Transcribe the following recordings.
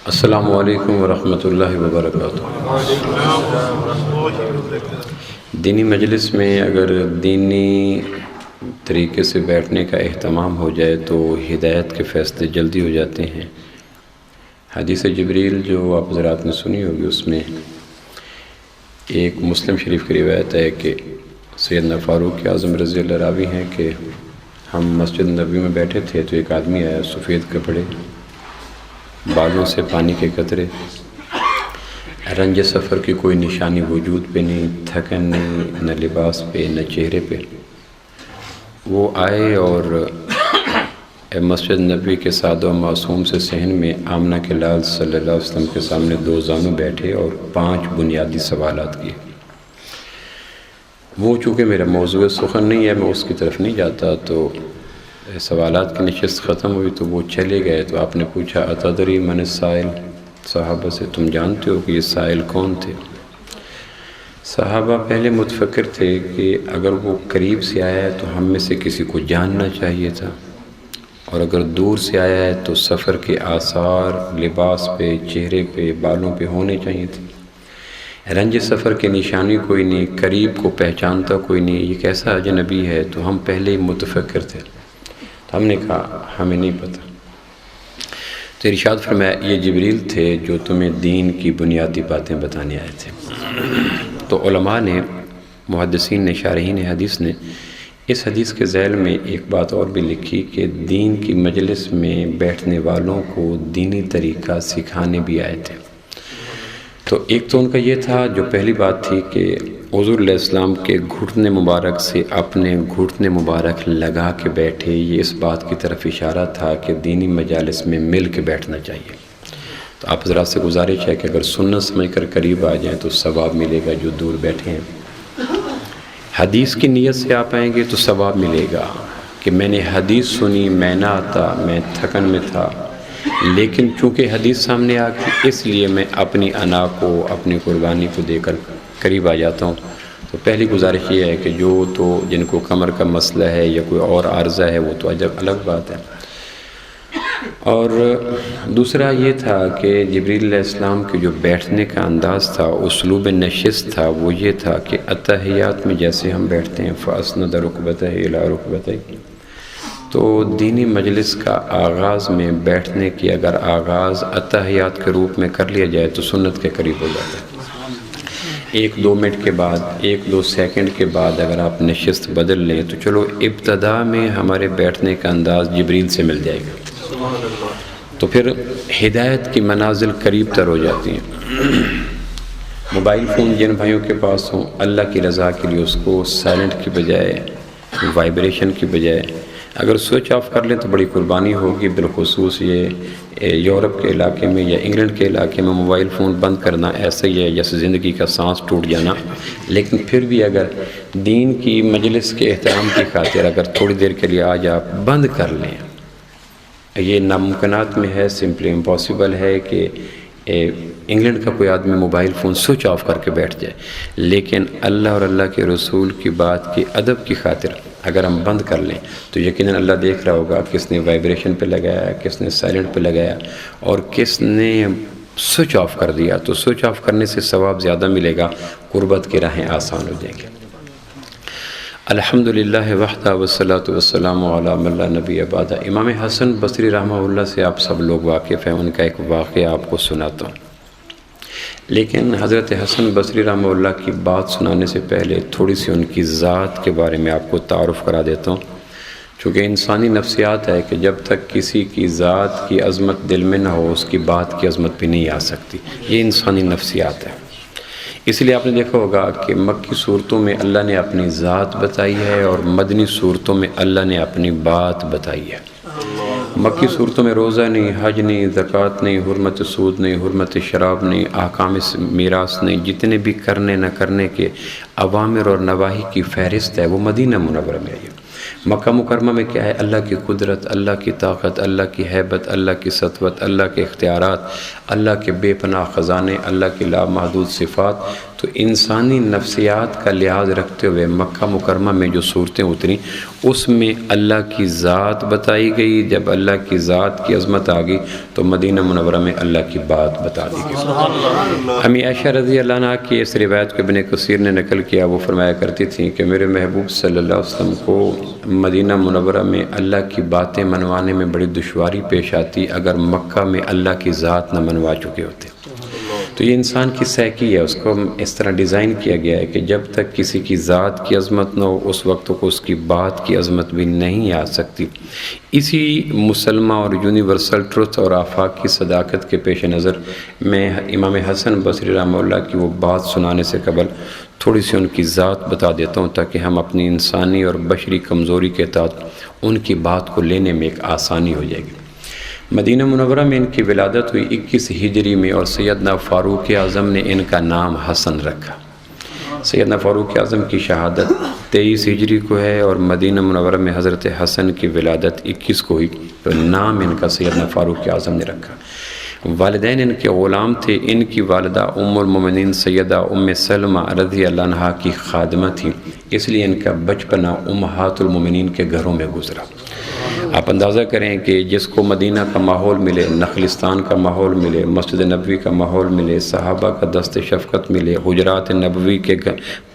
السلام علیکم ورحمۃ اللہ وبرکاتہ۔ دینی مجلس میں اگر دینی طریقے سے بیٹھنے کا اہتمام ہو جائے تو ہدایت کے فیصلے جلدی ہو جاتے ہیں۔ حدیث جبریل جو آپ حضرات نے سنی ہوگی، اس میں ایک مسلم شریف کی روایت ہے کہ سیدنا فاروق اعظم رضی اللہ راوی ہیں کہ ہم مسجد نبوی میں بیٹھے تھے تو ایک آدمی آیا، سفید کپڑے، بالوں سے پانی کے قطرے، رنج سفر کی کوئی نشانی وجود پہ نہیں، تھکن نہیں، نہ لباس پہ نہ چہرے پہ۔ وہ آئے اور مسجد نبوی کے سادہ و معصوم سے صحن میں آمنہ کے لال صلی اللہ علیہ وسلم کے سامنے دو زانوں بیٹھے اور 5 بنیادی سوالات کیے۔ وہ چونکہ میرا موضوع سخن نہیں ہے، میں اس کی طرف نہیں جاتا، تو سوالات کی نشست ختم ہوئی تو وہ چلے گئے۔ تو آپ نے پوچھا اتدری من السائل، صحابہ سے تم جانتے ہو کہ یہ سائل کون تھے؟ صحابہ پہلے متفکر تھے کہ اگر وہ قریب سے آیا ہے تو ہم میں سے کسی کو جاننا چاہیے تھا، اور اگر دور سے آیا ہے تو سفر کے آثار لباس پہ، چہرے پہ، بالوں پہ ہونے چاہیے تھے۔ رنج سفر کی نشانی کوئی نہیں، قریب کو پہچانتا کوئی نہیں، یہ کیسا اجنبی ہے؟ تو ہم پہلے ہی متفکر تھے۔ ہم نے کہا ہمیں نہیں پتہ۔ تو ارشاد فرمایا یہ جبریل تھے جو تمہیں دین کی بنیادی باتیں بتانے آئے تھے۔ تو علماء نے، محدثین نے، شارحین حدیث نے اس حدیث کے ذیل میں ایک بات اور بھی لکھی کہ دین کی مجلس میں بیٹھنے والوں کو دینی طریقہ سکھانے بھی آئے تھے۔ تو ایک تو ان کا یہ تھا، جو پہلی بات تھی کہ حضور علیہ السلام کے گھٹنے مبارک سے اپنے گھٹنے مبارک لگا کے بیٹھے، یہ اس بات کی طرف اشارہ تھا کہ دینی مجالس میں مل کے بیٹھنا چاہیے۔ تو آپ حضرات سے گزارش ہے کہ اگر سنت سمجھ کر قریب آ جائیں تو ثواب ملے گا، جو دور بیٹھے ہیں۔ حدیث کی نیت سے آپ آئیں گے تو ثواب ملے گا کہ میں نے حدیث سنی، میں نہ آتا، میں تھکن میں تھا، لیکن چونکہ حدیث سامنے آ گئی اس لیے میں اپنی انا کو، اپنی قربانی کو دے کر قریب آ جاتا ہوں۔ تو پہلی گزارش یہ ہے کہ جو تو جن کو کمر کا مسئلہ ہے یا کوئی اور عارضہ ہے وہ تو الگ بات ہے۔ اور دوسرا یہ تھا کہ جبریل علیہ السلام کے جو بیٹھنے کا انداز تھا، اسلوب نشست تھا، وہ یہ تھا کہ اتحیات میں جیسے ہم بیٹھتے ہیں فَأَسْنَدَ رُكْبَتَيْهِ إِلَىٰ رُكْبَتَيْهِ، تو دینی مجلس کا آغاز میں بیٹھنے کی اگر آغاز اتحیات کے روپ میں کر لیا جائے تو سنت کے قریب ہو جاتا ہے۔ 1-2 منٹ کے بعد، 1-2 سیکنڈ کے بعد اگر آپ نشست بدل لیں تو چلو ابتدا میں ہمارے بیٹھنے کا انداز جبریل سے مل جائے گا، تو پھر ہدایت کی منازل قریب تر ہو جاتی ہیں۔ موبائل فون جن بھائیوں کے پاس ہوں، اللہ کی رضا کے لیے اس کو سائلنٹ کی بجائے، وائبریشن کی بجائے اگر سوئچ آف کر لیں تو بڑی قربانی ہوگی۔ بالخصوص یہ یورپ کے علاقے میں یا انگلینڈ کے علاقے میں موبائل فون بند کرنا ایسا ہی ہے جیسے زندگی کا سانس ٹوٹ جانا۔ لیکن پھر بھی اگر دین کی مجلس کے احترام کی خاطر اگر تھوڑی دیر کے لیے آج آپ بند کر لیں، یہ ناممکنات میں ہے، سمپلی امپاسبل ہے کہ انگلینڈ کا کوئی آدمی موبائل فون سوئچ آف کر کے بیٹھ جائے، لیکن اللہ اور اللہ کے رسول کی بات کی ادب کی خاطر اگر ہم بند کر لیں تو یقیناً اللہ دیکھ رہا ہوگا کس نے وائبریشن پہ لگایا، کس نے سائلنٹ پہ لگایا اور کس نے سوئچ آف کر دیا۔ تو سوئچ آف کرنے سے ثواب زیادہ ملے گا، قربت کی راہیں آسان ہو جائیں گے۔ الحمدللہ وحدہ والصلاۃ والسلام علی من لا نبی بعدہ۔ امام حسن بصری رحمہ اللہ سے آپ سب لوگ واقف ہیں، ان کا ایک واقعہ آپ کو سناتا ہوں، لیکن حضرت حسن بصری رحمہ اللہ کی بات سنانے سے پہلے تھوڑی سی ان کی ذات کے بارے میں آپ کو تعارف کرا دیتا ہوں، چونکہ انسانی نفسیات ہے کہ جب تک کسی کی ذات کی عظمت دل میں نہ ہو اس کی بات کی عظمت بھی نہیں آ سکتی، یہ انسانی نفسیات ہے۔ اس لیے آپ نے دیکھا ہوگا کہ مکی صورتوں میں اللہ نے اپنی ذات بتائی ہے اور مدنی صورتوں میں اللہ نے اپنی بات بتائی ہے۔ مکی صورتوں میں روزہ نہیں، حج نہیں، زکوٰۃ نہیں، حرمت سود نہیں، حرمت شراب نہیں، احکام میراث نہیں، جتنے بھی کرنے نہ کرنے کے اوامر اور نواہی کی فہرست ہے وہ مدینہ منورہ میں ہے۔ مکہ مکرمہ میں کیا ہے؟ اللہ کی قدرت، اللہ کی طاقت، اللہ کی ہیبت، اللہ کی سطوت، اللہ کے اختیارات، اللہ کے بے پناہ خزانے، اللہ کی لامحدود صفات۔ تو انسانی نفسیات کا لحاظ رکھتے ہوئے مکہ مکرمہ میں جو صورتیں اتریں اس میں اللہ کی ذات بتائی گئی. جب اللہ کی ذات کی عظمت آ گئی تو مدینہ منورہ میں اللہ کی بات بتا دی گئی. امی عائشہ رضی اللہ عنہ کی اس روایت کو ابن کثیر نے نقل کیا. وہ فرمایا کرتی تھیں کہ میرے محبوب صلی اللہ علیہ وسلم کو مدینہ منورہ میں اللہ کی باتیں منوانے میں بڑی دشواری پیش آتی اگر مکہ میں اللہ کی ذات نہ منوا چکے ہوتے. تو یہ انسان کی سائیکی ہے، اس کو اس طرح ڈیزائن کیا گیا ہے کہ جب تک کسی کی ذات کی عظمت نہ ہو اس وقت کو اس کی بات کی عظمت بھی نہیں آ سکتی. اسی مسلمہ اور یونیورسل ٹروتھ اور آفاق کی صداقت کے پیش نظر میں امام حسن بصری رحمہ اللہ کی وہ بات سنانے سے قبل تھوڑی سی ان کی ذات بتا دیتا ہوں تاکہ ہم اپنی انسانی اور بشری کمزوری کے تحت ان کی بات کو لینے میں ایک آسانی ہو جائے گی. مدینہ منورہ میں ان کی ولادت ہوئی 21 ہجری میں اور سیدنا فاروق اعظم نے ان کا نام حسن رکھا. سیدنا فاروق اعظم کی شہادت 23 ہجری کو ہے اور مدینہ منورہ میں حضرت حسن کی ولادت 21 کو ہوئی تو نام ان کا سیدنا فاروق اعظم نے رکھا. والدین ان کے غلام تھے. ان کی والدہ ام المومنین سیدہ ام سلمہ رضی اللہ عنہا کی خادمہ تھیں، اس لیے ان کا بچپنا امہات المومنین کے گھروں میں گزرا. آپ اندازہ کریں کہ جس کو مدینہ کا ماحول ملے، نخلستان کا ماحول ملے، مسجد نبوی کا ماحول ملے، صحابہ کا دست شفقت ملے، حجرات نبوی کے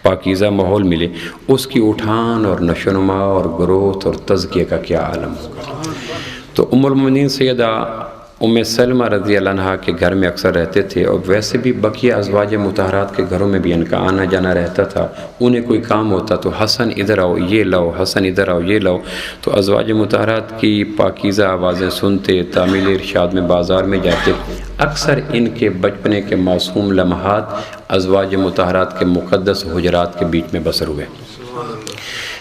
پاکیزہ ماحول ملے، اس کی اٹھان اور نشوونما اور گروتھ اور تزکیہ کا کیا عالم ہوگا. تو ام المومنین سیدہ ام سلمہ رضی اللہ عنہا کے گھر میں اکثر رہتے تھے اور ویسے بھی بقیہ ازواج مطہرات کے گھروں میں بھی ان کا آنا جانا رہتا تھا. انہیں کوئی کام ہوتا تو حسن ادھر آؤ یہ لاؤ، حسن ادھر آؤ یہ لاؤ. تو ازواج مطہرات کی پاکیزہ آوازیں سنتے، تعمیل ارشاد میں بازار میں جاتے. اکثر ان کے بچپنے کے معصوم لمحات ازواج مطہرات کے مقدس حجرات کے بیچ میں بسر ہوئے.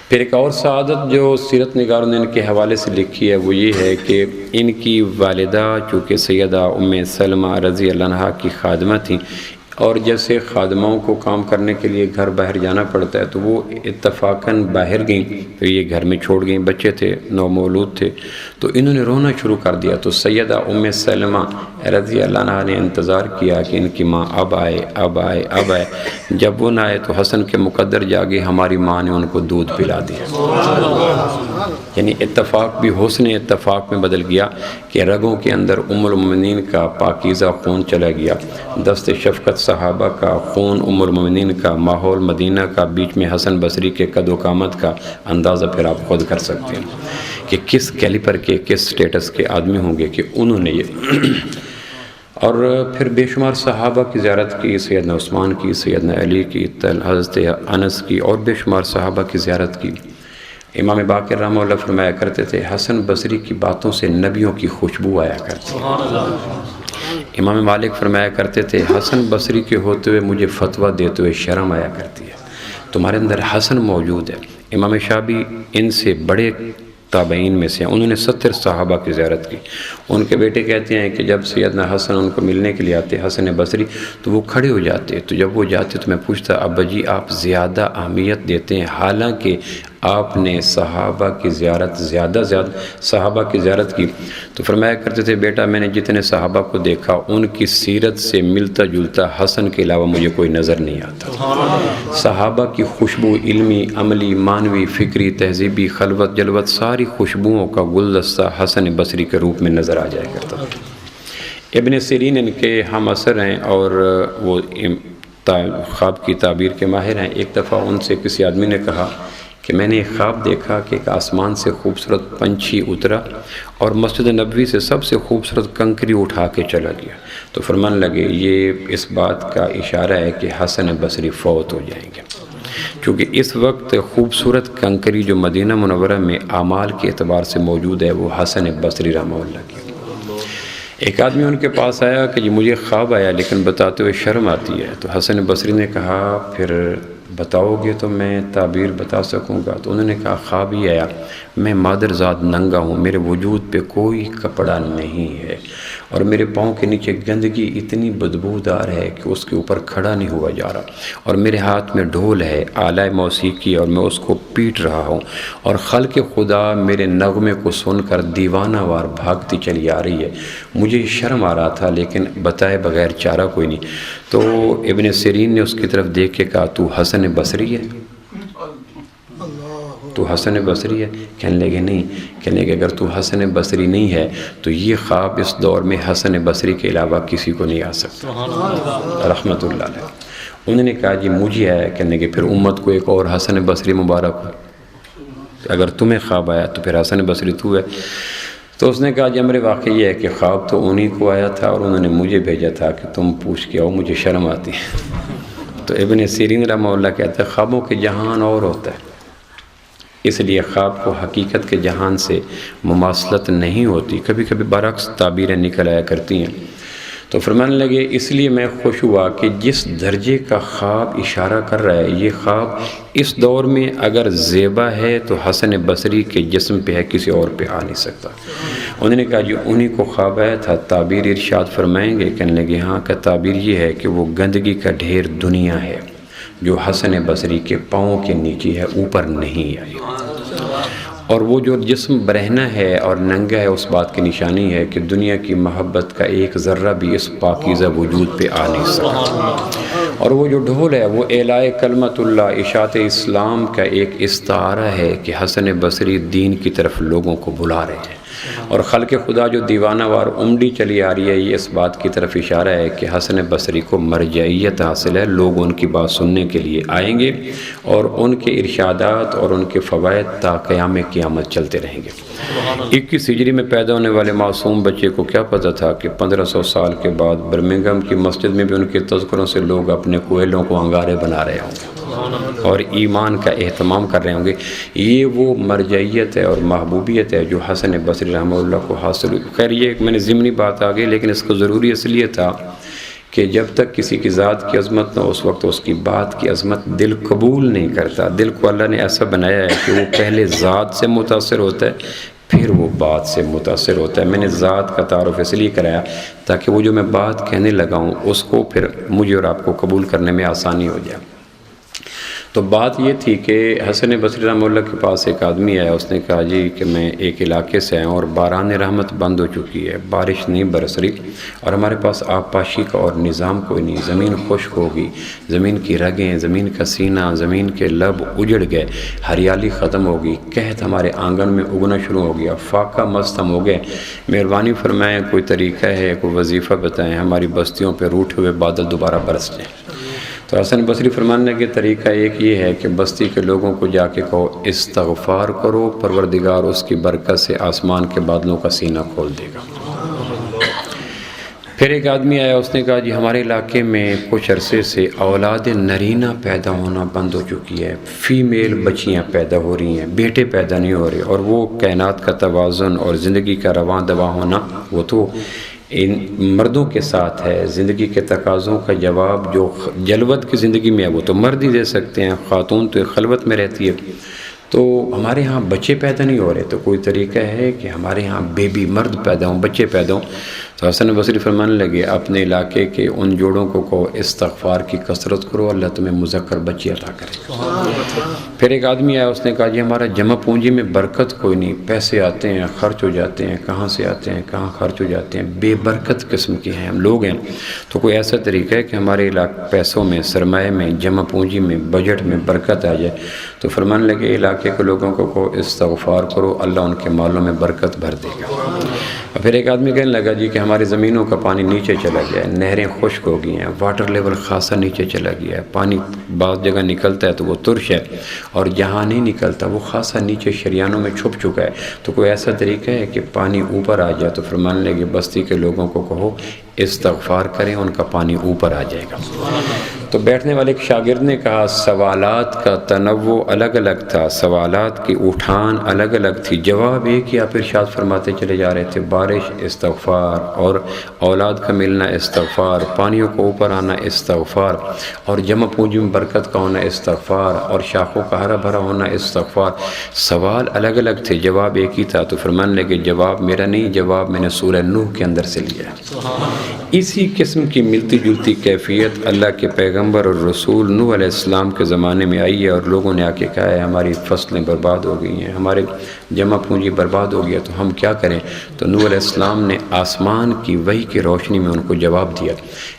پھر ایک اور سعادت جو سیرت نگاروں نے ان کے حوالے سے لکھی ہے وہ یہ ہے کہ ان کی والدہ چونکہ سیدہ ام سلمہ رضی اللہ عنہا کی خادمہ تھیں اور جیسے خادماؤں کو کام کرنے کے لیے گھر باہر جانا پڑتا ہے تو وہ اتفاقاً باہر گئیں تو یہ گھر میں چھوڑ گئیں. بچے تھے، نومولود تھے تو انہوں نے رونا شروع کر دیا. تو سیدہ ام سلمہ رضی اللہ عنہا نے انتظار کیا کہ ان کی ماں اب آئے اب آئے اب آئے. جب وہ نہ آئے تو حسن کے مقدر جاگے، ہماری ماں نے ان کو دودھ پلا دیا. یعنی اتفاق بھی حسن اتفاق میں بدل گیا کہ رگوں کے اندر ام المومنین کا پاکیزہ خون چلا گیا. دست شفقت صحابہ کا خون، ام المومنین کا ماحول، مدینہ کا، بیچ میں حسن بصری کے قد و قامت کا اندازہ پھر آپ خود کر سکتے ہیں کہ کس کیلیپر کے، کس سٹیٹس کے آدمی ہوں گے کہ انہوں نے یہ اور پھر بے شمار صحابہ کی زیارت کی، سیدنا عثمان کی، سیدنا علی کی، حضرت انس کی اور بے شمار صحابہ کی زیارت کی. امام باقر رحمہ اللہ فرمایا کرتے تھے حسن بصری کی باتوں سے نبیوں کی خوشبو آیا کرتی. امام مالک فرمایا کرتے تھے حسن بصری کے ہوتے ہوئے مجھے فتویٰ دیتے ہوئے شرم آیا کرتی ہے، تمہارے اندر حسن موجود ہے. امام شعبی ان سے بڑے تابعین میں سے ہیں، انہوں نے 70 صحابہ کی زیارت کی. ان کے بیٹے کہتے ہیں کہ جب سیدنا حسن ان کو ملنے کے لیے آتے حسن بصری تو وہ کھڑے ہو جاتے. تو جب وہ جاتے تو میں پوچھتا ابا جی آپ زیادہ اہمیت دیتے ہیں حالانکہ آپ نے صحابہ کی زیارت زیادہ صحابہ کی زیارت کی. تو فرمایا کرتے تھے بیٹا میں نے جتنے صحابہ کو دیکھا ان کی سیرت سے ملتا جلتا حسن کے علاوہ مجھے کوئی نظر نہیں آتا. صحابہ کی خوشبو علمی، عملی، معنوی، فکری، تہذیبی، خلوت، جلوت ساری خوشبوؤں کا گلدستہ حسن بصری کے روپ میں نظر آ جایا کرتا تھا. ابن سیرین ان کے ہم عصر ہیں اور وہ خواب کی تعبیر کے ماہر ہیں. ایک دفعہ ان سے کسی آدمی نے کہا کہ میں نے ایک خواب دیکھا کہ ایک آسمان سے خوبصورت پنچھی اترا اور مسجد نبوی سے سب سے خوبصورت کنکری اٹھا کے چلا گیا. تو فرمان لگے یہ اس بات کا اشارہ ہے کہ حسن بصری فوت ہو جائیں گے، کیونکہ اس وقت خوبصورت کنکری جو مدینہ منورہ میں اعمال کے اعتبار سے موجود ہے وہ حسن بصری رحمہ اللہ کی. ایک آدمی ان کے پاس آیا کہ مجھے خواب آیا لیکن بتاتے ہوئے شرم آتی ہے. تو حسن بصری نے کہا پھر بتاؤ گے تو میں تعبیر بتا سکوں گا۔ تو انہوں نے کہا خواب یہ آیا، میں مادرزاد ننگا ہوں، میرے وجود پہ کوئی کپڑا نہیں ہے اور میرے پاؤں کے نیچے گندگی اتنی بدبودار ہے کہ اس کے اوپر کھڑا نہیں ہوا جا رہا، اور میرے ہاتھ میں ڈھول ہے آلہ موسیقی اور میں اس کو پیٹ رہا ہوں، اور خلق خدا میرے نغمے کو سن کر دیوانہ وار بھاگتی چلی آ رہی ہے۔ مجھے شرم آ رہا تھا لیکن بتائے بغیر چارہ کوئی نہیں۔ تو ابن سیرین نے اس کی طرف دیکھ کے کہا تو حسن بصری ہے؟ تو حسن بصری ہے؟ کہنے لگے نہیں۔ کہنے لگے اگر تو حسن بصری نہیں ہے تو یہ خواب اس دور میں حسن بصری کے علاوہ کسی کو نہیں آ سکتا رحمت اللہ علیہ۔ انہوں نے کہا جی مجھے آیا۔ کہنے لگے پھر امت کو ایک اور حسن بصری مبارک ہو، اگر تمہیں خواب آیا تو پھر حسن بصری تو ہے۔ تو اس نے کہا جی امر واقعی یہ ہے کہ خواب تو انہی کو آیا تھا اور انہوں نے مجھے بھیجا تھا کہ تم پوچھ کے آؤ، مجھے شرم آتی ہے۔ تو ابن سیرین رحمہ اللہ کہتے ہیں خوابوں کے جہان اور ہوتا ہے، اس لیے خواب کو حقیقت کے جہان سے مماثلت نہیں ہوتی، کبھی کبھی برعکس تعبیریں نکل آیا کرتی ہیں۔ تو فرمانے لگے اس لیے میں خوش ہوا کہ جس درجے کا خواب اشارہ کر رہا ہے، یہ خواب اس دور میں اگر زیبا ہے تو حسن بصری کے جسم پہ ہے، کسی اور پہ آ نہیں سکتا۔ انہوں نے کہا جی انہی کو خواب آیا تھا، تعبیر ارشاد فرمائیں گے؟ کہنے لگے ہاں، کہ تعبیر یہ ہے کہ وہ گندگی کا ڈھیر دنیا ہے جو حسن بصری کے پاؤں کے نیچے ہے، اوپر نہیں آئی، اور وہ جو جسم برہنہ ہے اور ننگا ہے اس بات کی نشانی ہے کہ دنیا کی محبت کا ایک ذرہ بھی اس پاکیزہ وجود پہ آ نہیں سکتا، اور وہ جو ڈھول ہے وہ اعلاء کلمت اللہ، اشاعت اسلام کا ایک استعارہ ہے کہ حسن بصری دین کی طرف لوگوں کو بلا رہے ہیں، اور خلق خدا جو دیوانہ وار امڈی چلی آ رہی ہے یہ اس بات کی طرف اشارہ ہے کہ حسن بصری کو مرجعیت حاصل ہے، لوگ ان کی بات سننے کے لیے آئیں گے اور ان کے ارشادات اور ان کے فوائد تا قیام قیامت چلتے رہیں گے۔ 21 ہجری میں پیدا ہونے والے معصوم بچے کو کیا پتہ تھا کہ 1500 سال کے بعد برمنگھم کی مسجد میں بھی ان کے تذکروں سے لوگ اپنے کوئلوں کو انگارے بنا رہے ہوں گے اور ایمان کا اہتمام کر رہے ہوں گے۔ یہ وہ مرجعیت ہے اور محبوبیت ہے جو حسن بصری رحمہ اللہ کو حاصل ہوئی۔ خیر یہ ایک میں نے ضمنی بات آ گئی، لیکن اس کو ضروری اس لیے تھا کہ جب تک کسی کی ذات کی عظمت نہ اس وقت اس کی بات کی عظمت دل قبول نہیں کرتا۔ دل کو اللہ نے ایسا بنایا ہے کہ وہ پہلے ذات سے متاثر ہوتا ہے پھر وہ بات سے متاثر ہوتا ہے۔ میں نے ذات کا تعارف اس لیے کرایا تاکہ وہ جو میں بات کہنے لگا ہوں اس کو پھر مجھے اور آپ کو قبول کرنے میں آسانی ہو جائے۔ تو بات یہ تھی کہ حسن بصری رحمہ اللہ کے پاس ایک آدمی آیا، اس نے کہا جی کہ میں ایک علاقے سے آیا ہوں اور باران رحمت بند ہو چکی ہے، بارش نہیں برس رہی اور ہمارے پاس آبپاشی کا اور نظام کوئی نہیں، زمین خشک ہوگی، زمین کی رگیں، زمین کا سینہ، زمین کے لب اجڑ گئے، ہریالی ختم ہوگی، قحط ہمارے آنگن میں اگنا شروع ہو گیا، فاقہ مست ہم ہو گئے، مہربانی فرمائیں کوئی طریقہ ہے، کوئی وظیفہ بتائیں ہماری بستیوں پہ روٹھے ہوئے بادل دوبارہ برس جائیں۔ تو حسن بصری فرمانے کے طریقہ ایک یہ ہے کہ بستی کے لوگوں کو جا کے کہو استغفار کرو، پروردگار اس کی برکت سے آسمان کے بادلوں کا سینہ کھول دے گا۔ پھر ایک آدمی آیا، اس نے کہا جی ہمارے علاقے میں کچھ عرصے سے اولاد نرینہ پیدا ہونا بند ہو چکی ہے، فیمیل بچیاں پیدا ہو رہی ہیں، بیٹے پیدا نہیں ہو رہے، اور وہ کائنات کا توازن اور زندگی کا رواں دواں ہونا وہ تو ان مردوں کے ساتھ ہے۔ زندگی کے تقاضوں کا جواب جو جلوت کی زندگی میں ہے وہ تو مرد ہی دے سکتے ہیں، خاتون تو ایک خلوت میں رہتی ہے۔ تو ہمارے ہاں بچے پیدا نہیں ہو رہے، تو کوئی طریقہ ہے کہ ہمارے ہاں بیبی مرد پیدا ہوں، بچے پیدا ہوں۔ تو حسن بصری فرمانے لگے اپنے علاقے کے ان جوڑوں کو کہو استغفار کی کثرت کرو، اللہ تمہیں مذکر بچی عطا کرے۔ پھر ایک آدمی آیا، اس نے کہا جی ہمارا جمع پونجی میں برکت کوئی نہیں، پیسے آتے ہیں خرچ ہو جاتے ہیں، کہاں سے آتے ہیں کہاں خرچ ہو جاتے ہیں، بے برکت قسم کے ہیں ہم لوگ ہیں۔ تو کوئی ایسا طریقہ ہے کہ ہمارے پیسوں میں، سرمایہ میں، جمع پونجی میں، بجٹ میں برکت آ جائے؟ تو فرمانے لگے علاقے کے لوگوں کو کہو استغفار کرو، اللہ ان کے مالوں میں برکت بھر دے گا۔ اور پھر ایک آدمی کہنے لگا جی کہ ہماری زمینوں کا پانی نیچے چلا گیا ہے، نہریں خشک ہو گئی ہیں، واٹر لیول خاصا نیچے چلا گیا ہے، پانی بعض جگہ نکلتا ہے تو وہ ترش ہے اور جہاں نہیں نکلتا وہ خاصا نیچے شریانوں میں چھپ چکا ہے، تو کوئی ایسا طریقہ ہے کہ پانی اوپر آ جائے؟ تو فرمانے لگے بستی کے لوگوں کو کہو استغفار کریں، ان کا پانی اوپر آ جائے گا۔ تو بیٹھنے والے ایک شاگرد نے کہا سوالات کا تنوع الگ الگ تھا، سوالات کی اٹھان الگ الگ تھی، جواب ایک ہی آپ ارشاد فرماتے چلے جا رہے تھے، بارش استغفار، اور اولاد کا ملنا استغفار، پانیوں کو اوپر آنا استغفار، اور جمع پونجی میں برکت کا ہونا استغفار، اور شاخوں کا ہرا بھرا ہونا استغفار۔ سوال الگ الگ تھے، جواب ایک ہی تھا۔ تو فرمان لگے جواب میرا نہیں، جواب میں نے سورہ نوح کے اندر سے لیا ہے۔ اسی قسم کی ملتی جلتی کیفیت اللہ کے پیغمبر اور رسول نوح علیہ السلام کے زمانے میں آئی ہے، اور لوگوں نے آ کے کہا ہے ہماری فصلیں برباد ہو گئی ہیں، ہمارے جمع پونجی برباد ہو گیا، تو ہم کیا کریں؟ تو نوح علیہ السلام نے آسمان کی وحی کی روشنی میں ان کو جواب دیا۔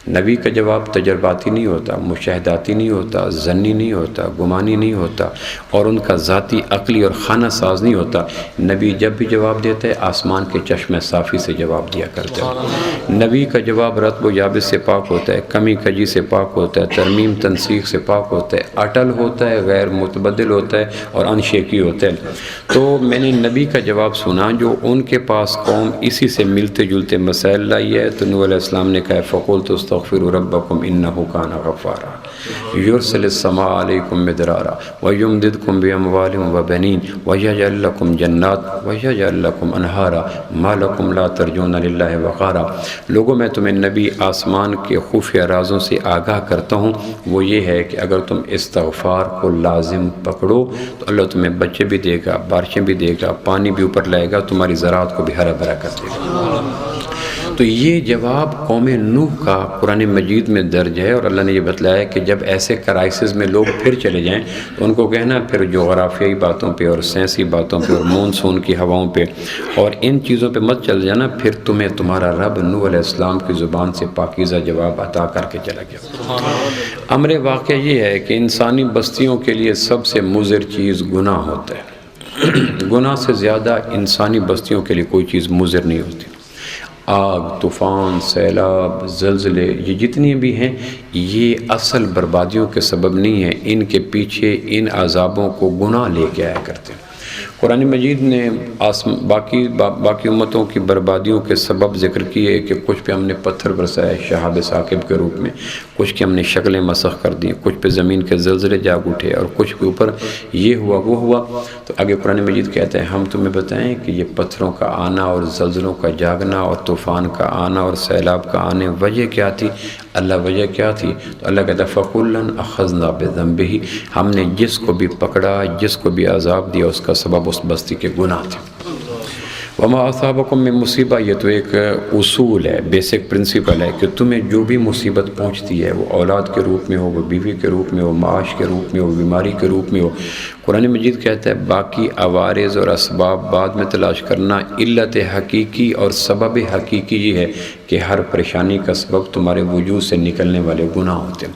نبی کا جواب تجرباتی نہیں ہوتا، مشاہداتی نہیں ہوتا، ظنی نہیں ہوتا، گمانی نہیں ہوتا، اور ان کا ذاتی عقلی اور خانہ ساز نہیں ہوتا۔ نبی جب بھی جواب دیتے آسمان کے چشمے صافی سے جواب دیا کرتے ہیں۔ نبی کا جواب رطب و یابس سے پاک ہوتا ہے، کمی کجی سے پاک ہوتا ہے، ترمیم تنسیخ سے پاک ہوتا ہے، اٹل ہوتا ہے، غیر متبدل ہوتا ہے، اور انشیکی ہوتا ہے۔ تو میں نے نبی کا جواب سنا جو ان کے پاس قوم اسی سے ملتے جلتے مسائل لائی ہے، تو نوح علیہ السلام نے کہا فقلت استغفروا ربکم انہ کان غفارا یرسل السماء علیکم مدرارا ویمددکم باموال وبنین ویجعل لکم جنات ویجعل لکم انہارا ما لکم لا ترجون للہ وقارا۔ لوگوں میں تمہیں نبی آسمان کے خفیہ رازوں سے آگاہ کرتا ہوں، وہ یہ ہے کہ اگر تم استغفار کو لازم پکڑو تو اللہ تمہیں بچے بھی دے گا، بارشیں بھی دے گا، پانی بھی اوپر لائے گا، تمہاری زراعت کو بھی ہرا بھرا کر دے گا۔ تو یہ جواب قوم نوح کا قرآن مجید میں درج ہے، اور اللہ نے یہ بتلایا کہ جب ایسے کرائسس میں لوگ پھر چلے جائیں تو ان کو کہنا پھر جغرافیائی باتوں پہ اور سائنسی باتوں پہ اور مونسون کی ہواؤں پہ اور ان چیزوں پہ مت چل جانا، پھر تمہیں تمہارا رب نوح علیہ السلام کی زبان سے پاکیزہ جواب عطا کر کے چلا گیا۔ امر واقعہ یہ ہے کہ انسانی بستیوں کے لیے سب سے مضر چیز گناہ ہوتا ہے۔ گناہ سے زیادہ انسانی بستیوں کے لیے کوئی چیز مضر نہیں ہوتی۔ آگ، طوفان، سیلاب، زلزلے، یہ جتنی بھی ہیں یہ اصل بربادیوں کے سبب نہیں ہیں، ان کے پیچھے ان عذابوں کو گناہ لے کے آیا کرتے ہیں۔ قرآن مجید نے باقی امتوں کی بربادیوں کے سبب ذکر کیے کہ کچھ پہ ہم نے پتھر برسائے شہاب ثاقب کے روپ میں، کچھ کی ہم نے شکلیں مسخ کر دیں، کچھ پہ زمین کے زلزلے جاگ اٹھے، اور کچھ کے اوپر یہ ہوا وہ ہوا۔ تو آگے قرآن مجید کہتے ہیں ہم تمہیں بتائیں کہ یہ پتھروں کا آنا اور زلزلوں کا جاگنا اور طوفان کا آنا اور سیلاب کا آنے وجہ کیا تھی؟ اللہ وجہ کیا تھی؟ تو اللہ کہتا ہے فَكُلًّا أَخَذْنَا بِذَنبِهِ، ہم نے جس کو بھی پکڑا، جس کو بھی عذاب دیا، اس کا سبب اس بستی کے گناہ تھے۔ وما اصابکم من مصیبہ، یہ تو ایک اصول ہے، بیسک پرنسپل ہے کہ تمہیں جو بھی مصیبت پہنچتی ہے، وہ اولاد کے روپ میں ہو، وہ بیوی کے روپ میں ہو، معاش کے روپ میں ہو، بیماری کے روپ میں ہو، قرآن مجید کہتا ہے باقی عوارض اور اسباب بعد میں تلاش کرنا، علت حقیقی اور سبب حقیقی یہ ہے کہ ہر پریشانی کا سبب تمہارے وجود سے نکلنے والے گناہ ہوتے ہیں۔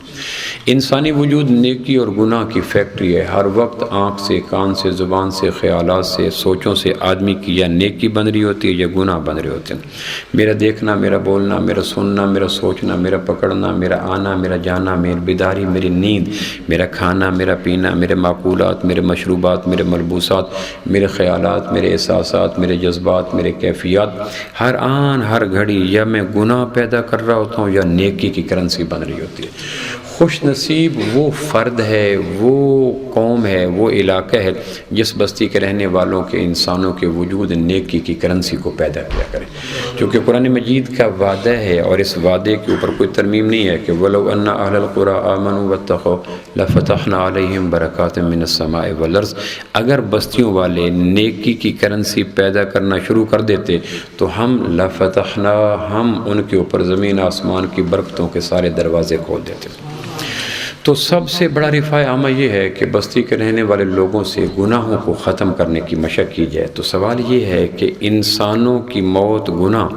انسانی وجود نیکی اور گناہ کی فیکٹری ہے، ہر وقت آنکھ سے، کان سے، زبان سے، خیالات سے، سوچوں سے آدمی کی یا نیکی بن رہی ہوتی ہے یا گناہ بن رہے ہوتے ہیں۔ میرا دیکھنا، میرا بولنا، میرا سننا، میرا سوچنا، میرا پکڑنا، میرا آنا، میرا جانا، میری بیداری، میری نیند، میرا کھانا، میرا پینا، میرے معقولات، میرے مشروبات، میرے ملبوسات، میرے خیالات، میرے احساسات، میرے جذبات، میرے کیفیات، ہر آن ہر گھڑی یا میں گناہ پیدا کر رہا ہوتا ہوں یا نیکی کی کرنسی بن رہی ہوتی ہے۔ خوش نصیب وہ فرد ہے، وہ قوم ہے، وہ علاقہ ہے جس بستی کے رہنے والوں کے انسانوں کے وجود نیکی کی کرنسی کو پیدا کیا کرے، کیونکہ قرآن مجید کا وعدہ ہے اور اس وعدے کے اوپر کوئی ترمیم نہیں ہے کہ وَلَوْ أَنَّ أَهْلَ الْقُرَىٰ آمَنُوا وَاتَّقَوْا لَفَتَحْنَا عَلَيْهِمْ بَرَكَاتٍ مِّنَ السَّمَاءِ وَالْأَرْضِ، اگر بستیوں والے نیکی کی کرنسی پیدا کرنا شروع کر دیتے تو ہم لَفَتَحْنَا، ہم ان کے اوپر زمین آسمان کی برکتوں کے سارے دروازے کھول دیتے۔ تو سب سے بڑا رفاع عامہ یہ ہے کہ بستی کے رہنے والے لوگوں سے گناہوں کو ختم کرنے کی مشق کی جائے۔ تو سوال یہ ہے کہ انسانوں کی موت گناہ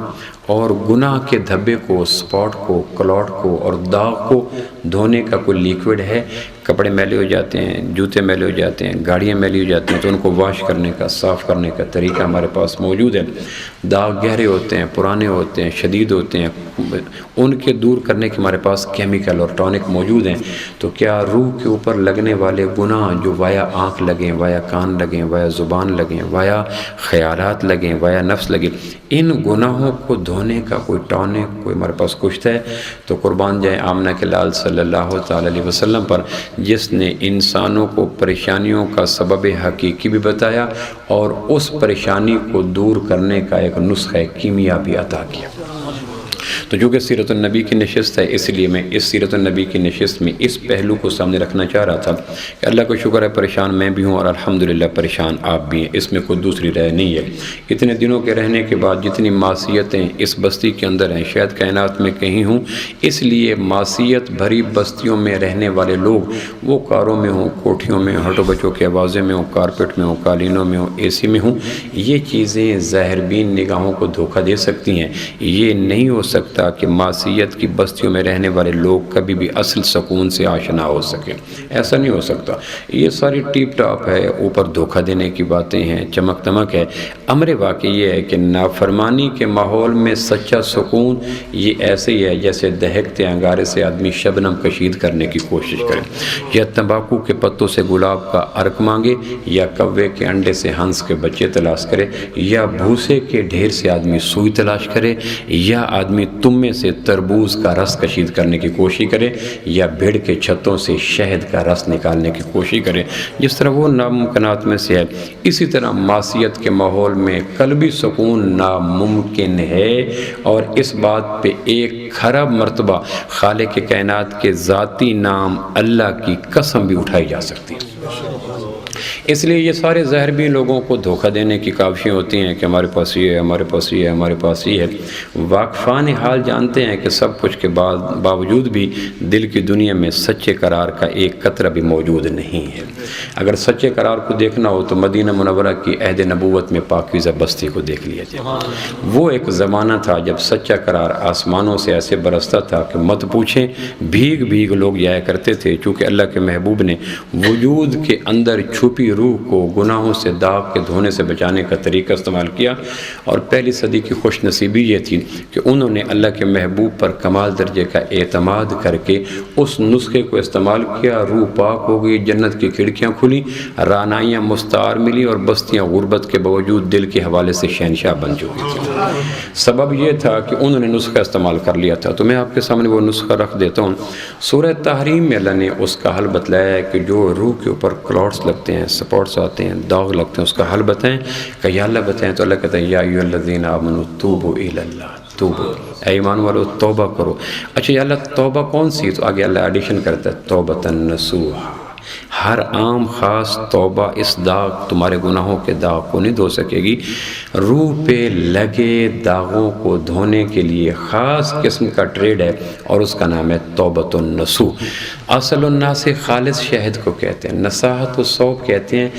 اور گناہ کے دھبے کو، سپاٹ کو، کلاٹ کو اور داغ کو دھونے کا کوئی لیکوڈ ہے؟ کپڑے میلے ہو جاتے ہیں، جوتے میلے ہو جاتے ہیں، گاڑیاں میلی ہو جاتی ہیں، تو ان کو واش کرنے کا، صاف کرنے کا طریقہ ہمارے پاس موجود ہے۔ داغ گہرے ہوتے ہیں، پرانے ہوتے ہیں، شدید ہوتے ہیں، ان کے دور کرنے کے ہمارے پاس کیمیکل اور ٹونک موجود ہیں۔ تو کیا روح کے اوپر لگنے والے گناہ جو وایا آنکھ لگیں، وایا کان لگیں، وایا زبان لگیں، وایا خیالات لگیں، وایا نفس لگیں، ان گناہوں کو دھونے کا کوئی ٹونک کوئی ہمارے پاس کچھ ہے؟ تو قربان جائیں آمنہ کے لال صلی اللہ تعالی علیہ وسلم پر، جس نے انسانوں کو پریشانیوں کا سبب حقیقی بھی بتایا اور اس پریشانی کو دور کرنے کا ایک نسخہ کیمیا بھی عطا کیا۔ تو جو کہ سیرت النبی کی نشست ہے، اس لیے میں اس سیرت النبی کی نشست میں اس پہلو کو سامنے رکھنا چاہ رہا تھا کہ اللہ کو شکر ہے پریشان میں بھی ہوں اور الحمدللہ پریشان آپ بھی ہیں، اس میں کوئی دوسری رائے نہیں ہے۔ اتنے دنوں کے رہنے کے بعد جتنی معصیتیں اس بستی کے اندر ہیں، شاید کائنات میں کہیں ہوں، اس لیے معصیت بھری بستیوں میں رہنے والے لوگ، وہ کاروں میں ہوں، کوٹھیوں میں، ہٹو بچوں کے آوازیں میں ہوں، کارپیٹ میں ہوں، قالینوں میں ہوں، اے سی میں ہوں، یہ چیزیں ظاہر بین نگاہوں کو دھوکہ دے سکتی ہیں۔ یہ نہیں ہو سکتا کہ معصیت کی بستیوں میں رہنے والے لوگ کبھی بھی اصل سکون سے آشنا ہو سکیں، ایسا نہیں ہو سکتا۔ یہ ساری ٹیپ ٹاپ ہے، اوپر دھوکہ دینے کی باتیں ہیں، چمک دمک ہے۔ امر واقعی یہ ہے کہ نافرمانی کے ماحول میں سچا سکون یہ ایسے ہی ہے جیسے دہکتے انگارے سے آدمی شبنم کشید کرنے کی کوشش کرے، یا تمباکو کے پتوں سے گلاب کا عرق مانگے، یا کوے کے انڈے سے ہنس کے بچے تلاش کرے، یا بھوسے کے ڈھیر سے آدمی سوئی تلاش کرے، یا آدمی میں سے تربوز کا رس کشید کرنے کی کوشش کرے، یا بھیڑ کے چھتوں سے شہد کا رس نکالنے کی کوشش کرے۔ جس طرح وہ ناممکنات میں سے ہے، اسی طرح معصیت کے ماحول میں قلبی سکون ناممکن ہے، اور اس بات پہ ایک خراب مرتبہ خالق کائنات کے ذاتی نام اللہ کی قسم بھی اٹھائی جا سکتی ہے۔ اس لیے یہ سارے ظاہر بھی لوگوں کو دھوکہ دینے کی کاوشیں ہوتی ہیں کہ ہمارے پاس یہ ہے، ہمارے پاس یہ ہے، ہمارے پاس یہ ہے۔ واقفان حال جانتے ہیں کہ سب کچھ کے باوجود بھی دل کی دنیا میں سچے قرار کا ایک قطرہ بھی موجود نہیں ہے۔ اگر سچے قرار کو دیکھنا ہو تو مدینہ منورہ کی عہد نبوت میں پاکیزہ بستی کو دیکھ لیا جائے۔ وہ ایک زمانہ تھا جب سچا قرار آسمانوں سے ایسے برستا تھا کہ مت پوچھیں، بھیگ بھیگ لوگ جایا کرتے تھے، چونکہ اللہ کے محبوب نے وجود کے اندر چھپی روح کو گناہوں سے داغ کے دھونے سے بچانے کا طریقہ استعمال کیا، اور پہلی صدی کی خوش نصیبی یہ تھی کہ انہوں نے اللہ کے محبوب پر کمال درجے کا اعتماد کر کے اس نسخے کو استعمال کیا۔ روح پاک ہو گئی، جنت کی کھڑکیاں کھلی، رانائیاں مستعار ملی، اور بستیاں غربت کے باوجود دل کے حوالے سے شہنشاہ بن چکی تھیں۔ سبب یہ تھا کہ انہوں نے نسخہ استعمال کر لیا تھا۔ تو میں آپ کے سامنے وہ نسخہ رکھ دیتا ہوں۔ سورہ تحریم میں اللہ نے اس کا حل بتلایا ہے کہ جو روح کے اوپر کلاٹس لگتے ہیں، سپورٹس آتے ہیں، داغ لگتے ہیں، اس کا حل بتائیں کہ یا اللہ بتائیں، تو اللہ کہتا ہے یا ایھا الذین آمنوا توبوا الی اللہ، توبوا، اے ایمان والو توبہ کرو۔ اچھا یا اللہ توبہ کون سی؟ تو آگے اللہ ایڈیشن کرتا ہے توبۃ نصوحا، ہر عام خاص توبہ اس داغ، تمہارے گناہوں کے داغ کو نہیں دھو سکے گی۔ روح پہ لگے داغوں کو دھونے کے لیے خاص قسم کا ٹریڈ ہے، اور اس کا نام ہے توبۃ النصوح۔ اصل الناس خالص شہد کو کہتے ہیں، نصاحت الصوب کہتے ہیں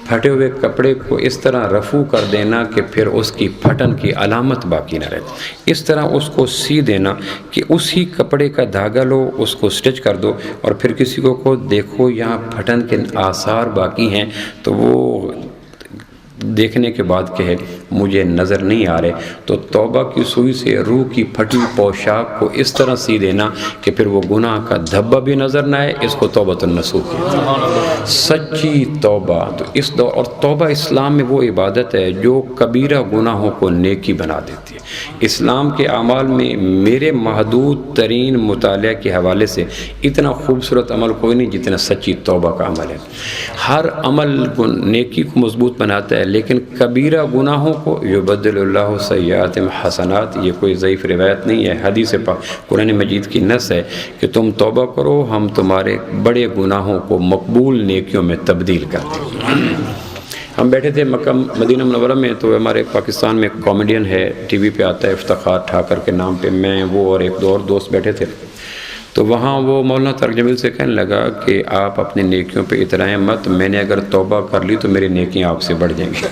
پھٹے ہوئے کپڑے کو اس طرح رفو کر دینا کہ پھر اس کی پھٹن کی علامت باقی نہ رہے، اس طرح اس کو سی دینا کہ اسی کپڑے کا دھاگا لو، اس کو سٹچ کر دو، اور پھر کسی کو دیکھو یہاں پھٹن کے آثار باقی ہیں، تو وہ دیکھنے کے بعد کہے مجھے نظر نہیں آ رہے۔ تو توبہ کی سوئی سے روح کی پھٹی پوشاک کو اس طرح سی دینا کہ پھر وہ گناہ کا دھبا بھی نظر نہ آئے، اس کو توبۃ النصوح کہتے ہیں، سچی توبہ۔ تو اس دور اور توبہ اسلام میں وہ عبادت ہے جو کبیرہ گناہوں کو نیکی بنا دیتی ہے۔ اسلام کے اعمال میں میرے محدود ترین مطالعہ کے حوالے سے اتنا خوبصورت عمل کوئی نہیں جتنا سچی توبہ کا عمل ہے۔ ہر عمل نیکی کو مضبوط بناتا ہے، لیکن کبیرہ گناہوں کو یبدل اللہ سیئات حسنات، یہ کوئی ضعیف روایت نہیں ہے، حدیث پاک قرآن مجید کی نص ہے کہ تم توبہ کرو، ہم تمہارے بڑے گناہوں کو مقبول نیکیوں میں تبدیل کرتے ہیں۔ ہم بیٹھے تھے مکہ مدینہ منورہ میں، تو ہمارے پاکستان میں ایک کامیڈین ہے، ٹی وی پہ آتا ہے، افتخار ٹھاکر کے نام پہ، میں وہ اور ایک دو اور دوست بیٹھے تھے۔ تو وہاں وہ مولانا طارق جمیل سے کہنے لگا کہ آپ اپنی نیکیوں پہ اترائیں مت، میں نے اگر توبہ کر لی تو میری نیکیاں آپ سے بڑھ جائیں گی۔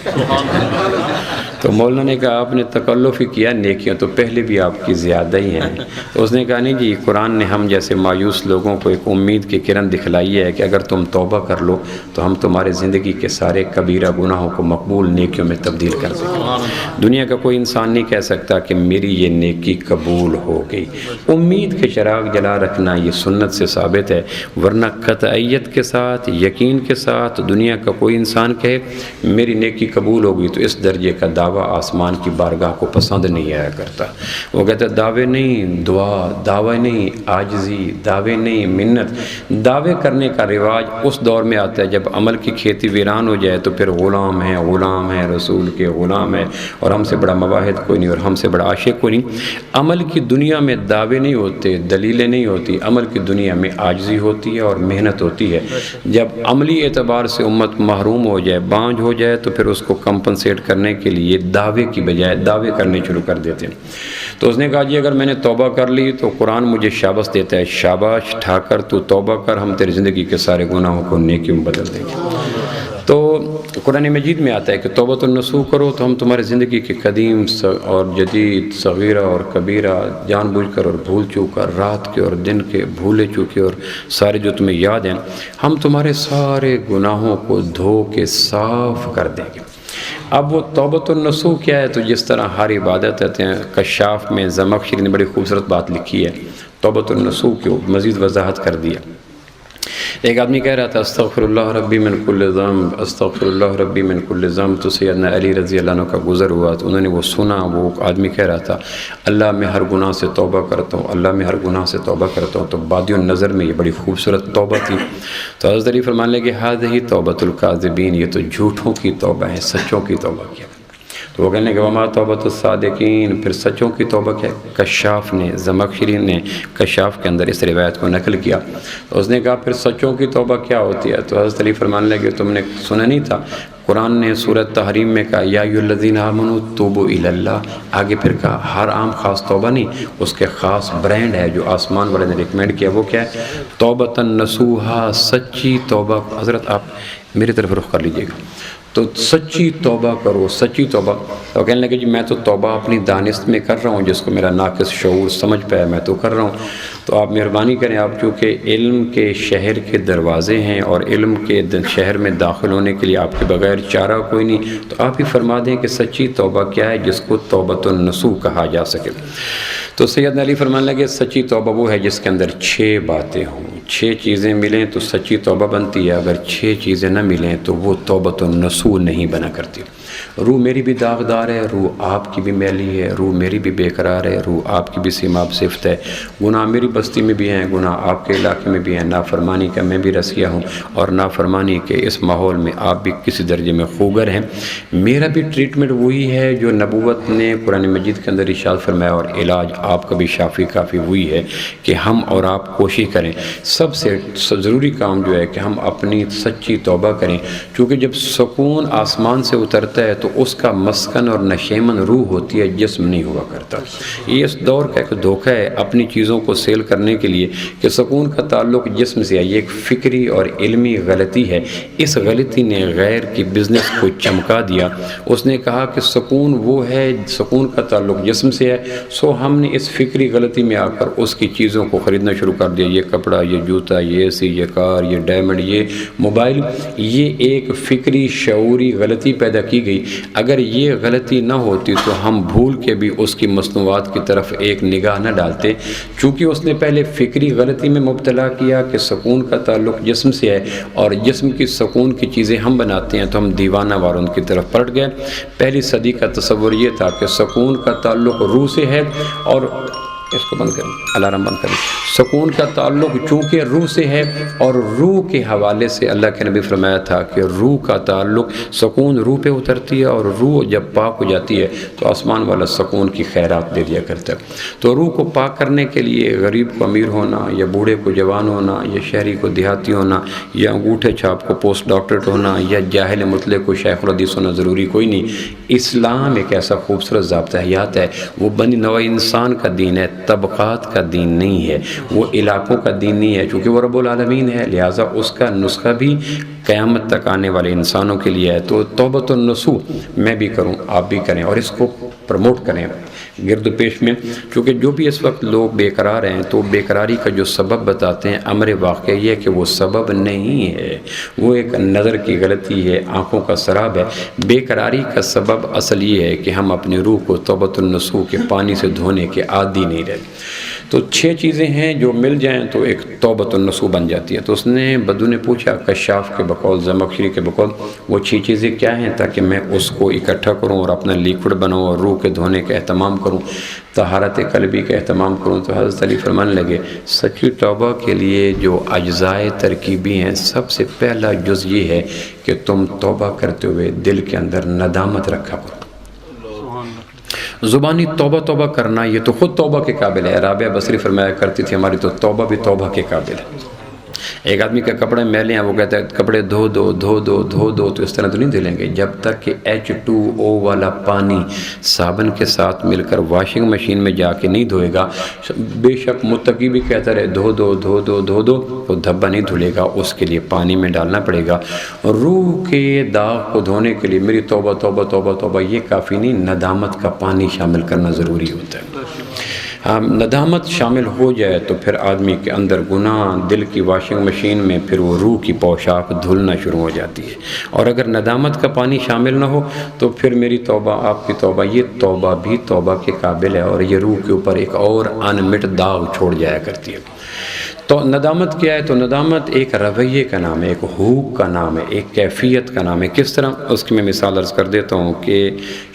تو تو مولانا نے کہا آپ نے تکلف ہی کیا نیکیاں تو پہلے بھی آپ کی زیادہ ہی ہیں. تو اس نے کہا نہیں جی، قرآن نے ہم جیسے مایوس لوگوں کو ایک امید کی کرن دکھلائی ہے کہ اگر تم توبہ کر لو تو ہم تمہارے زندگی کے سارے کبیرہ گناہوں کو مقبول نیکیوں میں تبدیل کر دیں گے. دنیا کا کوئی انسان نہیں کہہ سکتا کہ میری یہ نیکی قبول ہو گئی. امید کے چراغ جلا رکھنا یہ سنت سے ثابت ہے، ورنہ قطعیت کے ساتھ، یقین کے ساتھ دنیا کا کوئی انسان کہے میری نیکی قبول ہوگی تو اس درجے کا دعویٰ آسمان کی بارگاہ کو پسند نہیں آیا کرتا. وہ کہتا ہے دعوے نہیں دعا، دعوے نہیں عاجزی، دعوے نہیں منت. دعوے کرنے کا رواج اس دور میں آتا ہے جب عمل کی کھیتی ویران ہو جائے تو پھر غلام ہیں رسول کے غلام ہیں اور ہم سے بڑا مواحد کوئی نہیں اور ہم سے بڑا عاشق کوئی نہیں. عمل کی دنیا میں دعوے نہیں ہوتے، دلیلیں نہیں ہوتی. عمل کی دنیا میں عاجزی ہوتی ہے اور محنت ہوتی ہے. جب عملی اعتبار سے امت محروم ہو جائے، بانجھ ہو جائے تو پھر اس کو کمپنسیٹ کرنے کے لیے دعوے کی بجائے دعوے کرنے شروع کر دیتے ہیں. تو اس نے کہا جی اگر میں نے توبہ کر لی تو قرآن مجھے شاباش دیتا ہے، شاباش ٹھاکر تو توبہ کر، ہم تیری زندگی کے سارے گناہوں کو نیکیوں میں بدل دیں گے. تو قرآن مجید میں آتا ہے کہ توبۃ النصوح کرو تو ہم تمہاری زندگی کے قدیم اور جدید، صغیرہ اور کبیرہ، جان بوجھ کر اور بھول چوک کر، رات کے اور دن کے بھولے چوکے اور سارے جو تمہیں یاد ہیں، ہم تمہارے سارے گناہوں کو دھو کے صاف کر دیں گے. اب وہ توبۃ النصوح کیا ہے؟ تو جس طرح ہر عبادت ہے، کشاف میں زمخشری نے بڑی خوبصورت بات لکھی ہے توبۃ النصوح کی مزید وضاحت کر دیا. ایک آدمی کہہ رہا تھا استغفر اللہ ربی من کل ذنب، استغفر اللہ ربی من کل ذنب. تو سیدنا علی رضی اللہ عنہ کا گزر ہوا تو انہوں نے وہ سنا. وہ آدمی کہہ رہا تھا اللہ میں ہر گناہ سے توبہ کرتا ہوں، اللہ میں ہر گناہ سے توبہ کرتا ہوں. تو بادی النظر میں یہ بڑی خوبصورت توبہ تھی. تو حضرت علی فرمانے لگے ھذہ توبۃ الکاذبین، یہ تو جھوٹوں کی توبہ ہے، سچوں کی توبہ کیا. تو وہ کہنے کہ وما توبۃ الصادقین، پھر سچوں کی توبہ کیا. کشاف نے، زمخشری نے کشاف کے اندر اس روایت کو نقل کیا. تو اس نے کہا پھر سچوں کی توبہ کیا ہوتی ہے؟ تو حضرت علی فرمانے لگے تم نے سنا نہیں تھا قرآن نے سورۃ تحریم میں کہا یا ایھا الذین آمنوا توبوا الی اللہ. آگے پھر کہا ہر عام خاص توبہ نہیں، اس کے خاص برانڈ ہے جو آسمان والے نے ریکمینڈ کیا. وہ کیا ہے؟ توبۃ نصوحا، سچی توبہ. حضرت آپ میری طرف رخ کر لیجئے گا. تو سچی توبہ کرو، سچی توبہ. تو کہنے لگے جی میں تو توبہ اپنی دانست میں کر رہا ہوں، جس کو میرا ناقص شعور سمجھ پایا میں تو کر رہا ہوں. تو آپ مہربانی کریں، آپ چونکہ علم کے شہر کے دروازے ہیں اور علم کے شہر میں داخل ہونے کے لیے آپ کے بغیر چارہ کوئی نہیں، تو آپ ہی فرما دیں کہ سچی توبہ کیا ہے جس کو توبۃ النصوح کہا جا سکے. تو سیدنا علی فرمانے لگے سچی توبہ وہ ہے جس کے اندر 6 باتیں ہوں، 6 چیزیں ملیں تو سچی توبہ بنتی ہے. اگر 6 چیزیں نہ ملیں تو وہ توبۃ النصوح نہیں بنا کرتی. روح میری بھی داغدار ہے، روح آپ کی بھی میلی ہے، روح میری بھی بے قرار ہے، روح آپ کی بھی سیماب صفت ہے. گناہ میری بستی میں بھی ہیں، گناہ آپ کے علاقے میں بھی ہیں. نافرمانی کا میں بھی رسیہ ہوں اور نافرمانی کے اس ماحول میں آپ بھی کسی درجے میں خوگر ہیں. میرا بھی ٹریٹمنٹ وہی ہے جو نبوت نے قرآن مجید کے اندر ارشاد فرمایا، اور علاج آپ کا بھی شافی کافی وہی ہے کہ ہم اور آپ کوشش کریں. سب سے ضروری کام جو ہے کہ ہم اپنی سچی توبہ کریں، کیونکہ جب سکون آسمان سے اترتا ہے تو اس کا مسکن اور نشیمن روح ہوتی ہے، جسم نہیں ہوا کرتا. یہ اس دور کا ایک دھوکہ ہے اپنی چیزوں کو سیل کرنے کے لیے کہ سکون کا تعلق جسم سے ہے. یہ ایک فکری اور علمی غلطی ہے. اس غلطی نے غیر کی بزنس کو چمکا دیا. اس نے کہا کہ سکون وہ ہے، سکون کا تعلق جسم سے ہے. سو ہم نے اس فکری غلطی میں آ کر اس کی چیزوں کو خریدنا شروع کر دیا. یہ کپڑا، یہ جوتا، یہ اے سی، یہ کار، یہ ڈائمنڈ، یہ موبائل. یہ ایک فکری شعوری غلطی پیدا کی گئی. اگر یہ غلطی نہ ہوتی تو ہم بھول کے بھی اس کی مصنوعات کی طرف ایک نگاہ نہ ڈالتے. چونکہ اس نے پہلے فکری غلطی میں مبتلا کیا کہ سکون کا تعلق جسم سے ہے اور جسم کی سکون کی چیزیں ہم بناتے ہیں، تو ہم دیوانہ واروں کی طرف پلٹ گئے. پہلی صدی کا تصور یہ تھا کہ سکون کا تعلق روح سے ہے، اور اس کو بند کریں، الارم بند کریں. سکون کا تعلق چونکہ روح سے ہے اور روح کے حوالے سے اللہ کے نبی فرمایا تھا کہ روح کا تعلق، سکون روح پہ اترتی ہے اور روح جب پاک ہو جاتی ہے تو آسمان والا سکون کی خیرات دے دیا کرتا ہے. تو روح کو پاک کرنے کے لیے غریب کو امیر ہونا، یا بوڑھے کو جوان ہونا، یا شہری کو دیہاتی ہونا، یا انگوٹھے چھاپ کو پوسٹ ڈاکٹریٹ ہونا، یا جاہل مطلق کو شیخ الحدیث ہونا ضروری کوئی نہیں. اسلام ایک ایسا خوبصورت ضابطہ حیات ہے، وہ بنی نوع انسان کا دین ہے. طبقات کا دین نہیں ہے، وہ علاقوں کا دین نہیں ہے، چونکہ وہ رب العالمین ہے، لہٰذا اس کا نسخہ بھی قیامت تک آنے والے انسانوں کے لیے ہے۔ تو توبۃ النصوح میں بھی کروں، آپ بھی کریں، اور اس کو پروموٹ کریں گرد و پیش میں، کیونکہ جو بھی اس وقت لوگ بے قرار ہیں تو بے قراری کا جو سبب بتاتے ہیں، امر واقع یہ ہے کہ وہ سبب نہیں ہے، وہ ایک نظر کی غلطی ہے، آنکھوں کا سراب ہے۔ بے قراری کا سبب اصل یہ ہے کہ ہم اپنی روح کو توبۃ النصوح کے پانی سے دھونے کے عادی نہیں رہتے۔ تو 6 چیزیں ہیں جو مل جائیں تو ایک توبۃ النصوح بن جاتی ہے۔ تو اس نے بدو نے پوچھا کشاف کے بقول، زمخشری کے بقول، وہ 6 چیزیں کیا ہیں تاکہ میں اس کو اکٹھا کروں اور اپنا لیکوڈ بناؤں اور روح کے دھونے کا اہتمام کروں، طہارت قلبی کا اہتمام کروں۔ تو حضرت علی فرمانے لگے سچی توبہ کے لیے جو اجزائے ترکیبی ہیں، سب سے پہلا جز یہ ہے کہ تم توبہ کرتے ہوئے دل کے اندر ندامت رکھا کرو۔ زبانی توبہ توبہ کرنا یہ تو خود توبہ کے قابل ہے۔ رابعہ بصری فرمایا کرتی تھی ہماری تو توبہ بھی توبہ کے قابل ہے۔ ایک آدمی کے کپڑے میلے ہیں، وہ کہتا ہے کپڑے دھو دو دھو دو دھو دو، تو اس طرح تو نہیں دھلیں گے جب تک کہ H2O والا پانی صابن کے ساتھ مل کر واشنگ مشین میں جا کے نہیں دھوئے گا۔ بے شک متقی بھی کہتا رہے دھو دو دھو دو دھو دو، وہ دھبا نہیں دھلے گا، اس کے لیے پانی میں ڈالنا پڑے گا۔ روح کے داغ کو دھونے کے لیے میری توبہ توبہ توبہ توبہ یہ کافی نہیں، ندامت کا پانی شامل کرنا ضروری ہوتا ہے۔ ندامت شامل ہو جائے تو پھر آدمی کے اندر گناہ دل کی واشنگ مشین میں پھر وہ روح کی پوشاک دھلنا شروع ہو جاتی ہے۔ اور اگر ندامت کا پانی شامل نہ ہو تو پھر میری توبہ آپ کی توبہ یہ توبہ بھی توبہ کے قابل ہے، اور یہ روح کے اوپر ایک اور انمٹ داغ چھوڑ جایا کرتی ہے۔ تو ندامت کیا ہے؟ تو ندامت ایک رویے کا نام ہے، ایک حقوق کا نام ہے، ایک کیفیت کا نام ہے۔ کس طرح؟ اس کی میں مثال عرض کر دیتا ہوں کہ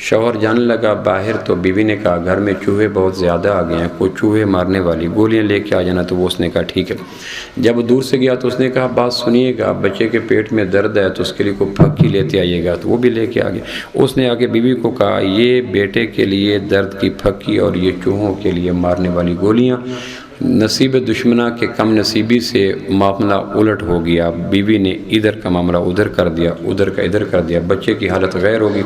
شوہر جانے لگا باہر تو بیوی نے کہا گھر میں چوہے بہت زیادہ آ گئے ہیں، کوئی چوہے مارنے والی گولیاں لے کے آ جانا، تو وہ اس نے کہا ٹھیک ہے۔ جب دور سے گیا تو اس نے کہا بات سنیے گا، بچے کے پیٹ میں درد ہے تو اس کے لیے کوئی پھکی لیتے آئیے گا، تو وہ بھی لے کے آ گیا۔ اس نے آگے بیوی کو کہا یہ بیٹے کے لیے درد کی پھکی اور یہ چوہوں کے لیے مارنے والی گولیاں۔ نصیب دشمنہ کے کم نصیبی سے معاملہ الٹ ہو گیا، بیوی نے ادھر کا معاملہ ادھر کر دیا، ادھر کا ادھر کر دیا، بچے کی حالت غیر ہوگی۔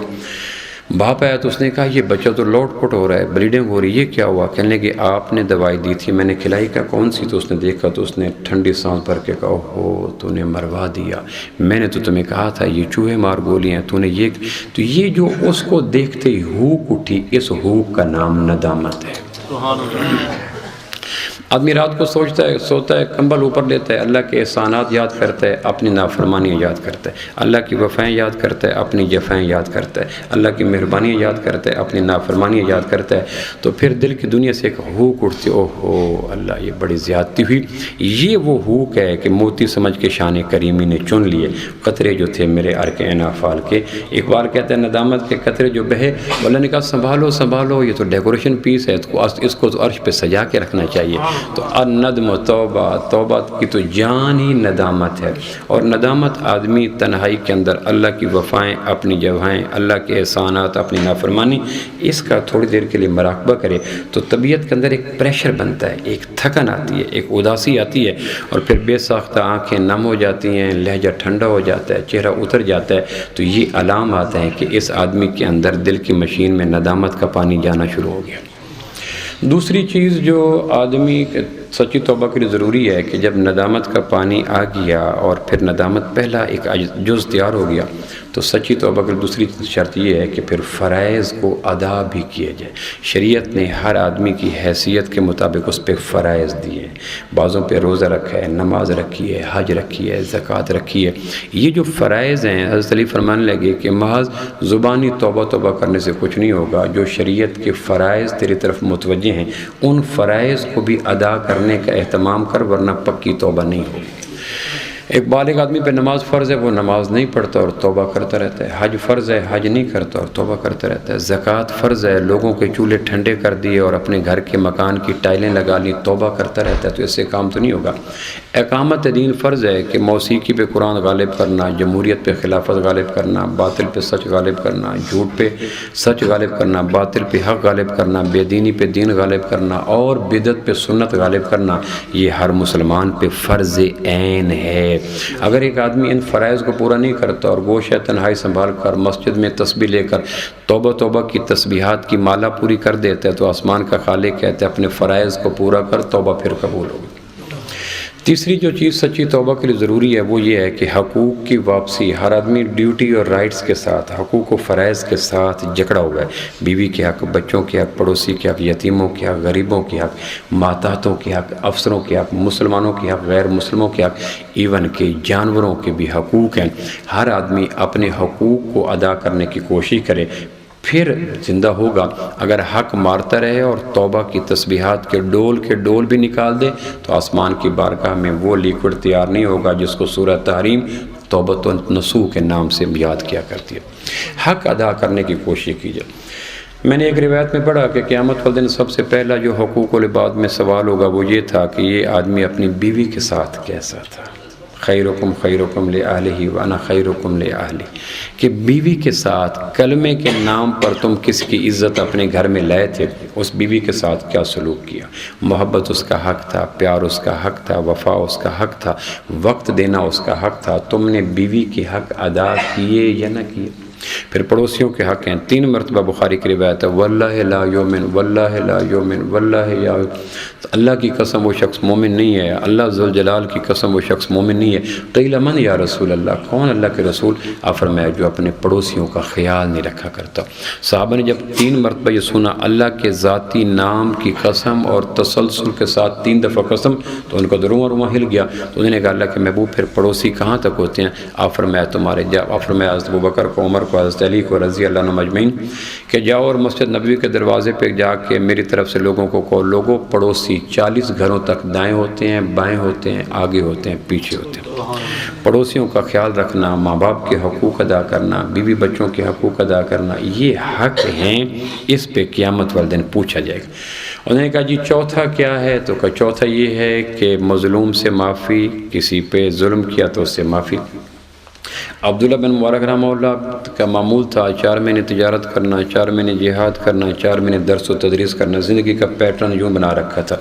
باپ آیا تو اس نے کہا یہ بچہ تو لوٹ پٹ ہو رہا ہے، بلیڈنگ ہو رہی ہے، یہ کیا ہوا؟ کہنے لگے آپ نے دوائی دی تھی، میں نے کھلائی، کا کون سی؟ تو اس نے دیکھا تو اس نے ٹھنڈی سانس بھر کے کہا اوہ تو نے مروا دیا، میں نے تو تمہیں کہا تھا یہ چوہے مار گولیاں، تو نے یہ۔ تو یہ جو اس کو دیکھتے ہی ہوک اٹھی، اس ہوک کا نام ندامت ہے۔ سبحان اللہ۔ آدمی رات کو سوتا ہے، کمبل اوپر لیتا ہے، اللہ کے احسانات یاد کرتا ہے، اپنی نافرمانیاں یاد کرتا ہے، اللہ کی وفائیں یاد کرتا ہے، اپنی جفائیں یاد کرتا ہے، اللہ کی مہربانیاں یاد کرتا ہے، اپنی نافرمانیاں یاد کرتا ہے، تو پھر دل کی دنیا سے ایک ہوک اٹھتی، اوہ ہو اللہ یہ بڑی زیادتی ہوئی۔ یہ وہ ہوک ہے کہ موتی سمجھ کے شان کریمی نے چن لیے قطرے جو تھے میرے ارکین افعال کے۔ اقبال کہتے ہیں ندامت کے قطرے جو بہے، اللہ نے کہا سنبھالو سنبھالو، یہ تو ڈیکوریشن پیس ہے، اس کو تو عرش پہ سجا کے رکھنا چاہیے۔ تو الندم توبہ، توبہ کی تو جان ہی ندامت ہے، اور ندامت آدمی تنہائی کے اندر اللہ کی وفائیں، اپنی جوائیں، اللہ کے احسانات، اپنی نافرمانی، اس کا تھوڑی دیر کے لیے مراقبہ کرے تو طبیعت کے اندر ایک پریشر بنتا ہے، ایک تھکن آتی ہے، ایک اداسی آتی ہے، اور پھر بے ساختہ آنکھیں نم ہو جاتی ہیں، لہجہ ٹھنڈا ہو جاتا ہے، چہرہ اتر جاتا ہے۔ تو یہ علامات ہیں کہ اس آدمی کے اندر دل کی مشین میں ندامت کا پانی جانا شروع ہو گیا۔ دوسری چیز جو آدمی سچی توبہ کے لیے ضروری ہے کہ جب ندامت کا پانی آ گیا اور پھر ندامت پہلا ایک جز تیار ہو گیا، تو سچی توبہ کی دوسری شرط یہ ہے کہ پھر فرائض کو ادا بھی کیا جائے۔ شریعت نے ہر آدمی کی حیثیت کے مطابق اس پہ فرائض دیے، بعضوں پہ روزہ رکھا ہے، نماز رکھی ہے، حج رکھی ہے، زکوٰۃ رکھی ہے۔ یہ جو فرائض ہیں، حضرت علی فرمانے لگے کہ محض زبانی توبہ توبہ کرنے سے کچھ نہیں ہوگا، جو شریعت کے فرائض تیری طرف متوجہ ہیں ان فرائض کو بھی ادا کرنے کا اہتمام کر، ورنہ پکی توبہ نہیں ہوگی۔ ایک بالغ آدمی پہ نماز فرض ہے، وہ نماز نہیں پڑھتا اور توبہ کرتا رہتا ہے، حج فرض ہے، حج نہیں کرتا اور توبہ کرتا رہتا ہے، زکوٰۃ فرض ہے، لوگوں کے چولہے ٹھنڈے کر دیے اور اپنے گھر کے مکان کی ٹائلیں لگا لی، توبہ کرتا رہتا ہے، تو اس سے کام تو نہیں ہوگا۔ اقامت دین فرض ہے کہ موسیقی پہ قرآن غالب کرنا، جمہوریت پہ خلافت غالب کرنا، باطل پہ سچ غالب کرنا، جھوٹ پہ سچ غالب کرنا، باطل پہ حق غالب کرنا، بے دینی پہ دین غالب کرنا اور بدعت پہ سنت غالب کرنا، یہ ہر مسلمان پہ فرض عین ہے۔ اگر ایک آدمی ان فرائض کو پورا نہیں کرتا اور گوش تنہائی سنبھال کر مسجد میں تسبیح لے کر توبہ توبہ کی تسبیحات کی مالا پوری کر دیتا ہے تو آسمان کا خالق کہتا ہے اپنے فرائض کو پورا کر، توبہ پھر قبول ہوگی۔ تیسری جو چیز سچی توبہ کے لیے ضروری ہے وہ یہ ہے کہ حقوق کی واپسی۔ ہر آدمی ڈیوٹی اور رائٹس کے ساتھ، حقوق و فرائض کے ساتھ جکڑا ہوا ہے۔ بیوی کے حق، بچوں کے حق، پڑوسی کے حق، یتیموں کے حق، غریبوں کے حق، ماتحتوں کے حق، افسروں کے حق، مسلمانوں کے حق، غیر مسلموں کے حق، ایون کہ جانوروں کے بھی حقوق ہیں۔ ہر آدمی اپنے حقوق کو ادا کرنے کی کوشش کرے، پھر زندہ ہوگا۔ اگر حق مارتا رہے اور توبہ کی تسبیحات کے ڈول بھی نکال دے تو آسمان کی بارگاہ میں وہ لیکوڈ تیار نہیں ہوگا جس کو سورہ تحریم توبۃ النصوح کے نام سے یاد کیا کرتی ہے۔ حق ادا کرنے کی کوشش کیجیے۔ میں نے ایک روایت میں پڑھا کہ قیامت والے دن سب سے پہلا جو حقوق العباد میں سوال ہوگا وہ یہ تھا کہ یہ آدمی اپنی بیوی کے ساتھ کیسا تھا۔ خیرکم خیرکم لأہلہ وانا خیرکم لأہلی، کہ بیوی کے ساتھ کلمے کے نام پر تم کس کی عزت اپنے گھر میں لائے تھے، اس بیوی کے ساتھ کیا سلوک کیا۔ محبت اس کا حق تھا، پیار اس کا حق تھا، وفا اس کا حق تھا، وقت دینا اس کا حق تھا۔ تم نے بیوی کے حق ادا کیے یا نہ کیے؟ پھر پڑوسیوں کے حق ہیں۔ 3 مرتبہ بخاری کی روایت ہے، واللہ لا یؤمن، واللہ لا یؤمن، واللہ یا اللہ کی قسم وہ شخص مومن نہیں ہے، اللہ ذوالجلال کی قسم وہ شخص مومن نہیں ہے۔ قیل من یا رسول اللہ، کون اللہ کے رسول؟ آپ فرمایا جو اپنے پڑوسیوں کا خیال نہیں رکھا کرتا۔ صحابہ نے جب 3 مرتبہ یہ سنا اللہ کے ذاتی نام کی قسم اور تسلسل کے ساتھ 3 دفعہ قسم، تو ان کا رواں ہل گیا۔ تو انہوں نے کہا اللہ کے محبوب پھر پڑوسی کہاں تک ہوتے ہیں؟ آپ فرمایا تمہارے آپ فرمایا حضرت ابوبکر کو، عمر کو، حضرت علی کو رضی اللہ عنہم اجمعین کہ جاؤ اور مسجد نبوی کے دروازے پہ جا کے میری طرف سے لوگوں کو کہو، لوگوں پڑوسی 40 گھروں تک دائیں ہوتے ہیں، بائیں ہوتے ہیں، آگے ہوتے ہیں، پیچھے ہوتے ہیں۔ پڑوسیوں کا خیال رکھنا، ماں باپ کے حقوق ادا کرنا، بیوی بچوں کے حقوق ادا کرنا، یہ حق ہیں، اس پہ قیامت والے دن پوچھا جائے گا۔ انہوں نے کہا جی چوتھا کیا ہے؟ تو کہا چوتھا یہ ہے کہ مظلوم سے معافی، کسی پہ ظلم کیا تو اس سے معافی۔ عبداللہ بن مبارک رحمہ اللہ کا معمول تھا 4 مہینے تجارت کرنا، 4 مہینے جہاد کرنا، 4 مہینے درس و تدریس کرنا۔ زندگی کا پیٹرن یوں بنا رکھا تھا۔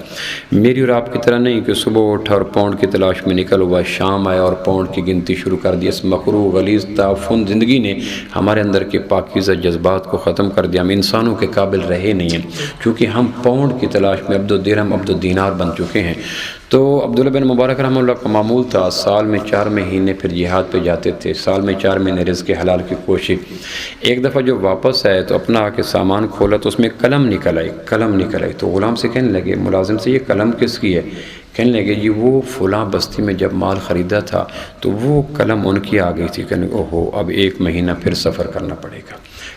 میری اور آپ کی طرح نہیں کہ صبح اٹھا اور پاؤنڈ کی تلاش میں نکل ہوا، شام آیا اور پاؤنڈ کی گنتی شروع کر دی۔ اس مکروہ غلیظ تعفن زندگی نے ہمارے اندر کے پاکیزہ جذبات کو ختم کر دیا۔ ہم انسانوں کے قابل رہے نہیں ہیں کیونکہ ہم پاؤنڈ کی تلاش میں عبد الدرہم عبد الدینار بن چکے ہیں۔ تو عبداللہ بن مبارک رحمہ اللہ کا معمول تھا سال میں 4 مہینے پھر جہاد پہ جاتے تھے، سال میں 4 مہینے رزق حلال کی کوشش۔ ایک دفعہ جو واپس آئے تو اپنا آ کے سامان کھولا تو اس میں قلم نکل آئی۔ تو غلام سے کہنے لگے، ملازم سے، یہ قلم کس کی ہے؟ کہنے لگے جی وہ فلاں بستی میں جب مال خریدا تھا تو وہ قلم ان کی آ گئی تھی۔ کہنے اوہو اب 1 مہینہ پھر سفر کرنا پڑے گا۔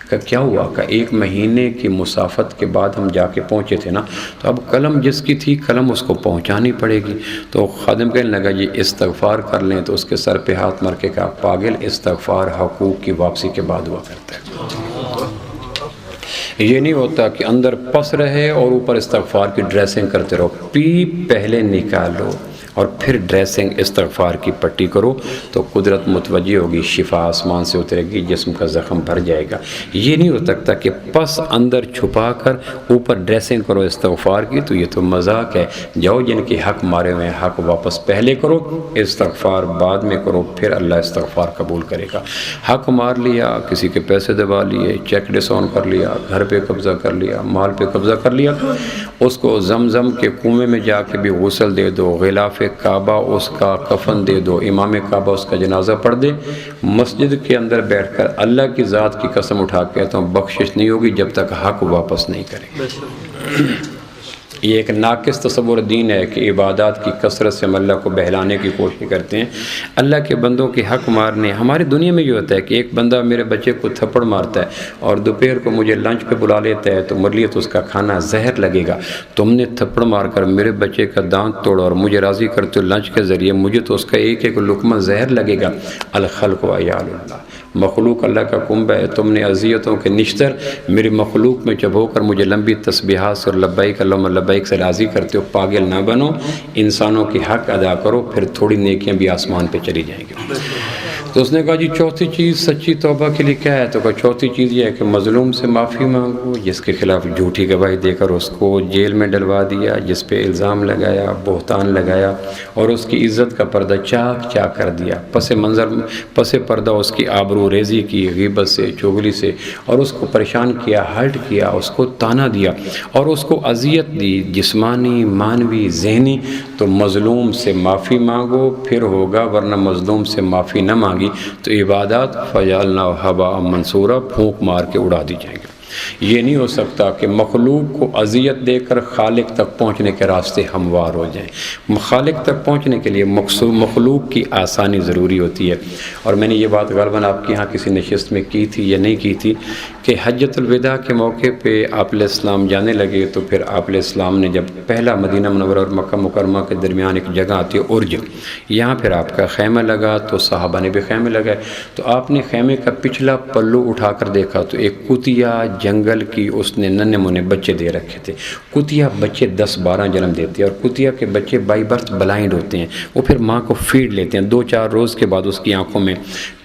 کہ کیا ہوا؟ کہ 1 مہینے کی مسافت کے بعد ہم جا کے پہنچے تھے نا، تو اب قلم جس کی تھی قلم اس کو پہنچانی پڑے گی۔ تو خادم کہنے لگا جی استغفار کر لیں، تو اس کے سر پہ ہاتھ مار کے کہا پاگل، استغفار حقوق کی واپسی کے بعد ہوا کرتا ہے۔ یہ نہیں ہوتا کہ اندر پس رہے اور اوپر استغفار کی ڈریسنگ کرتے رہو۔ پیپ پہلے نکالو اور پھر ڈریسنگ استغفار کی پٹی کرو تو قدرت متوجہ ہوگی، شفا آسمان سے اترے گی، جسم کا زخم بھر جائے گا۔ یہ نہیں ہو سکتا کہ پس اندر چھپا کر اوپر ڈریسنگ کرو استغفار کی، تو یہ تو مذاق ہے۔ جاؤ جن کے حق مارے ہوئے ہیں حق واپس پہلے کرو، استغفار بعد میں کرو، پھر اللہ استغفار قبول کرے گا۔ حق مار لیا، کسی کے پیسے دبا لیے، چیک ڈس آن کر لیا، گھر پہ قبضہ کر لیا، مال پہ قبضہ کر لیا، اس کو زمزم کے کنویں میں جا کے بھی غسل دے دو، غلاف کعبہ اس کا کفن دے دو، امام کعبہ اس کا جنازہ پڑھ دے، مسجد کے اندر بیٹھ کر اللہ کی ذات کی قسم اٹھا کے کہتا ہوں بخشش نہیں ہوگی جب تک حق واپس نہیں کرے۔ یہ ایک ناقص تصور دین ہے کہ عبادات کی کثرت سے ہم اللہ کو بہلانے کی کوشش کرتے ہیں۔ اللہ کے بندوں کے حق مارنے، ہماری دنیا میں یہ ہوتا ہے کہ ایک بندہ میرے بچے کو تھپڑ مارتا ہے اور دوپہر کو مجھے لنچ پہ بلا لیتا ہے تو میرے لیے تو اس کا کھانا زہر لگے گا۔ تم نے تھپڑ مار کر میرے بچے کا دانت توڑا اور مجھے راضی کرتے ہو لنچ کے ذریعے، مجھے تو اس کا ایک ایک لقمہ زہر لگے گا۔ الخلق و عیال اللہ، مخلوق اللہ کا کنبہ ہے، تم نے اذیتوں کے نشتر میری مخلوق میں چبھو کر مجھے لمبی تسبیحات اور لبیک اللہم لبیک سے راضی کرتے ہو۔ پاگل نہ بنو، انسانوں کی حق ادا کرو، پھر تھوڑی نیکیاں بھی آسمان پہ چلی جائیں گی۔ تو اس نے کہا جی چوتھی چیز سچی توبہ کے لیے کیا ہے؟ تو کہا چوتھی چیز یہ ہے کہ مظلوم سے معافی مانگو، جس کے خلاف جھوٹی گواہی دے کر اس کو جیل میں ڈلوا دیا، جس پہ الزام لگایا، بہتان لگایا اور اس کی عزت کا پردہ چاک چاک کر دیا، پس پردہ اس کی آبرو ریزی کی، غیبت سے، چغلی سے، اور اس کو پریشان کیا، ہرٹ کیا، اس کو تانا دیا اور اس کو اذیت دی، جسمانی، مانوی، ذہنی، تو مظلوم سے معافی مانگو پھر ہوگا، ورنہ مظلوم سے معافی نہ مانگی تو عبادات فجعلنا ہباء منصورا، پھونک مار کے اڑا دی جائیں گے۔ یہ نہیں ہو سکتا کہ مخلوق کو اذیت دے کر خالق تک پہنچنے کے راستے ہموار ہو جائیں۔ خالق تک پہنچنے کے لیے مخلوق کی آسانی ضروری ہوتی ہے۔ اور میں نے یہ بات غالباً آپ کے ہاں کسی نشست میں کی تھی یا نہیں کی تھی کہ حجۃ الوداع کے موقع پہ آپ علیہ السلام جانے لگے تو پھر آپ علیہ السلام نے جب پہلا مدینہ منورہ اور مکہ مکرمہ کے درمیان ایک جگہ آتی ہے ارج، یہاں پھر آپ کا خیمہ لگا تو صحابہ نے بھی خیمے لگائے، تو آپ نے خیمے کا پچھلا پلو اٹھا کر دیکھا تو ایک کتیا جنگل کی اس نے ننھے منھے بچے دے رکھے تھے۔ کتیا بچے 10-12 جنم دیتے ہیں اور کتیا کے بچے بائی برتھ بلائنڈ ہوتے ہیں، وہ پھر ماں کو فیڈ لیتے ہیں، 2-4 روز کے بعد اس کی آنکھوں میں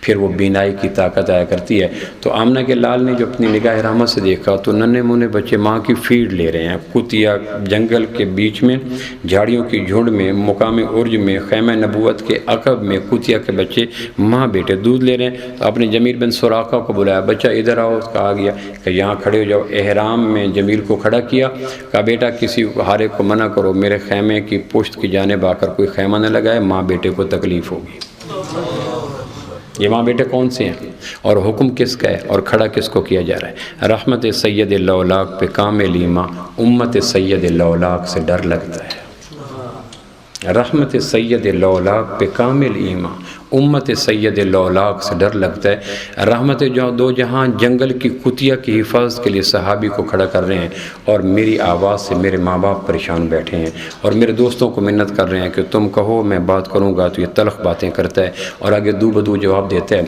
پھر وہ بینائی کی طاقت آیا کرتی ہے۔ تو آمنہ کے لال نے جو اپنی نگاہ رحمت سے دیکھا تو ننھے منھے بچے ماں کی فیڈ لے رہے ہیں، کتیا جنگل کے بیچ میں، جھاڑیوں کی جھنڈ میں، مقام ارج میں، خیمہ نبوت کے عقب میں کتیا کے بچے ماں بیٹے دودھ لے رہے ہیں۔ تو آپ نے جمیل بن سراقہ کو بلایا، بچہ ادھر آؤ، کہا گیا کہ یہاں کھڑے ہو جاؤ۔ احرام میں جمیل کو کھڑا کیا، کہا بیٹا کسی ہارے کو منع کرو، میرے خیمے کی پشت کی جانب آ کر کوئی خیمہ نہ لگائے، ماں بیٹے کو تکلیف ہوگی۔ یہ ماں بیٹے کون سے ہیں اور حکم کس کا ہے اور کھڑا کس کو کیا جا رہا ہے؟ رحمت سید الاولاق پہ کامل ایمان، امت سید الاولاق سے ڈر لگتا ہے۔ رحمت سید الاولاق پہ کامل ایمان، امت سید الاولاق سے ڈر لگتا ہے۔ رحمت جو دو جہاں جنگل کی کتیا کی حفاظت کے لیے صحابی کو کھڑا کر رہے ہیں اور میری آواز سے میرے ماں باپ پریشان بیٹھے ہیں اور میرے دوستوں کو منت کر رہے ہیں کہ تم کہو میں بات کروں گا تو یہ تلخ باتیں کرتا ہے اور آگے دو بدو جواب دیتا ہے۔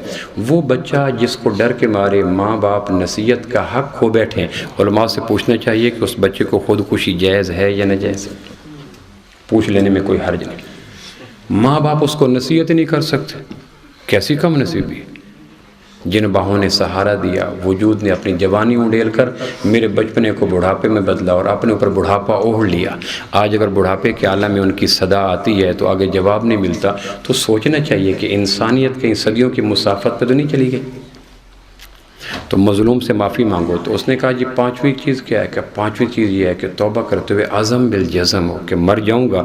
وہ بچہ جس کو ڈر کے مارے ماں باپ نصیحت کا حق کھو بیٹھے ہیں، علماء سے پوچھنا چاہیے کہ اس بچے کو خودکشی جائز ہے یا ناجائز؟ پوچھ لینے میں کوئی حرج نہیں۔ ماں باپ اس کو نصیحت نہیں کر سکتے، کیسی کم نصیبی؟ جن باہوں نے سہارا دیا، وجود نے اپنی جوانی اونڈیل کر میرے بچپنے کو بڑھاپے میں بدلا اور اپنے اوپر بڑھاپا اوڑھ لیا۔ آج اگر بڑھاپے کے عالم میں ان کی صدا آتی ہے تو آگے جواب نہیں ملتا، تو سوچنا چاہیے کہ انسانیت کئی صدیوں کی مسافت پہ تو نہیں چلی گئی۔ تو مظلوم سے معافی مانگو۔ تو اس نے کہا جی پانچویں چیز کیا ہے؟ کہ پانچویں چیز یہ ہے کہ توبہ کرتے ہوئے عزم بالجزم ہو کہ مر جاؤں گا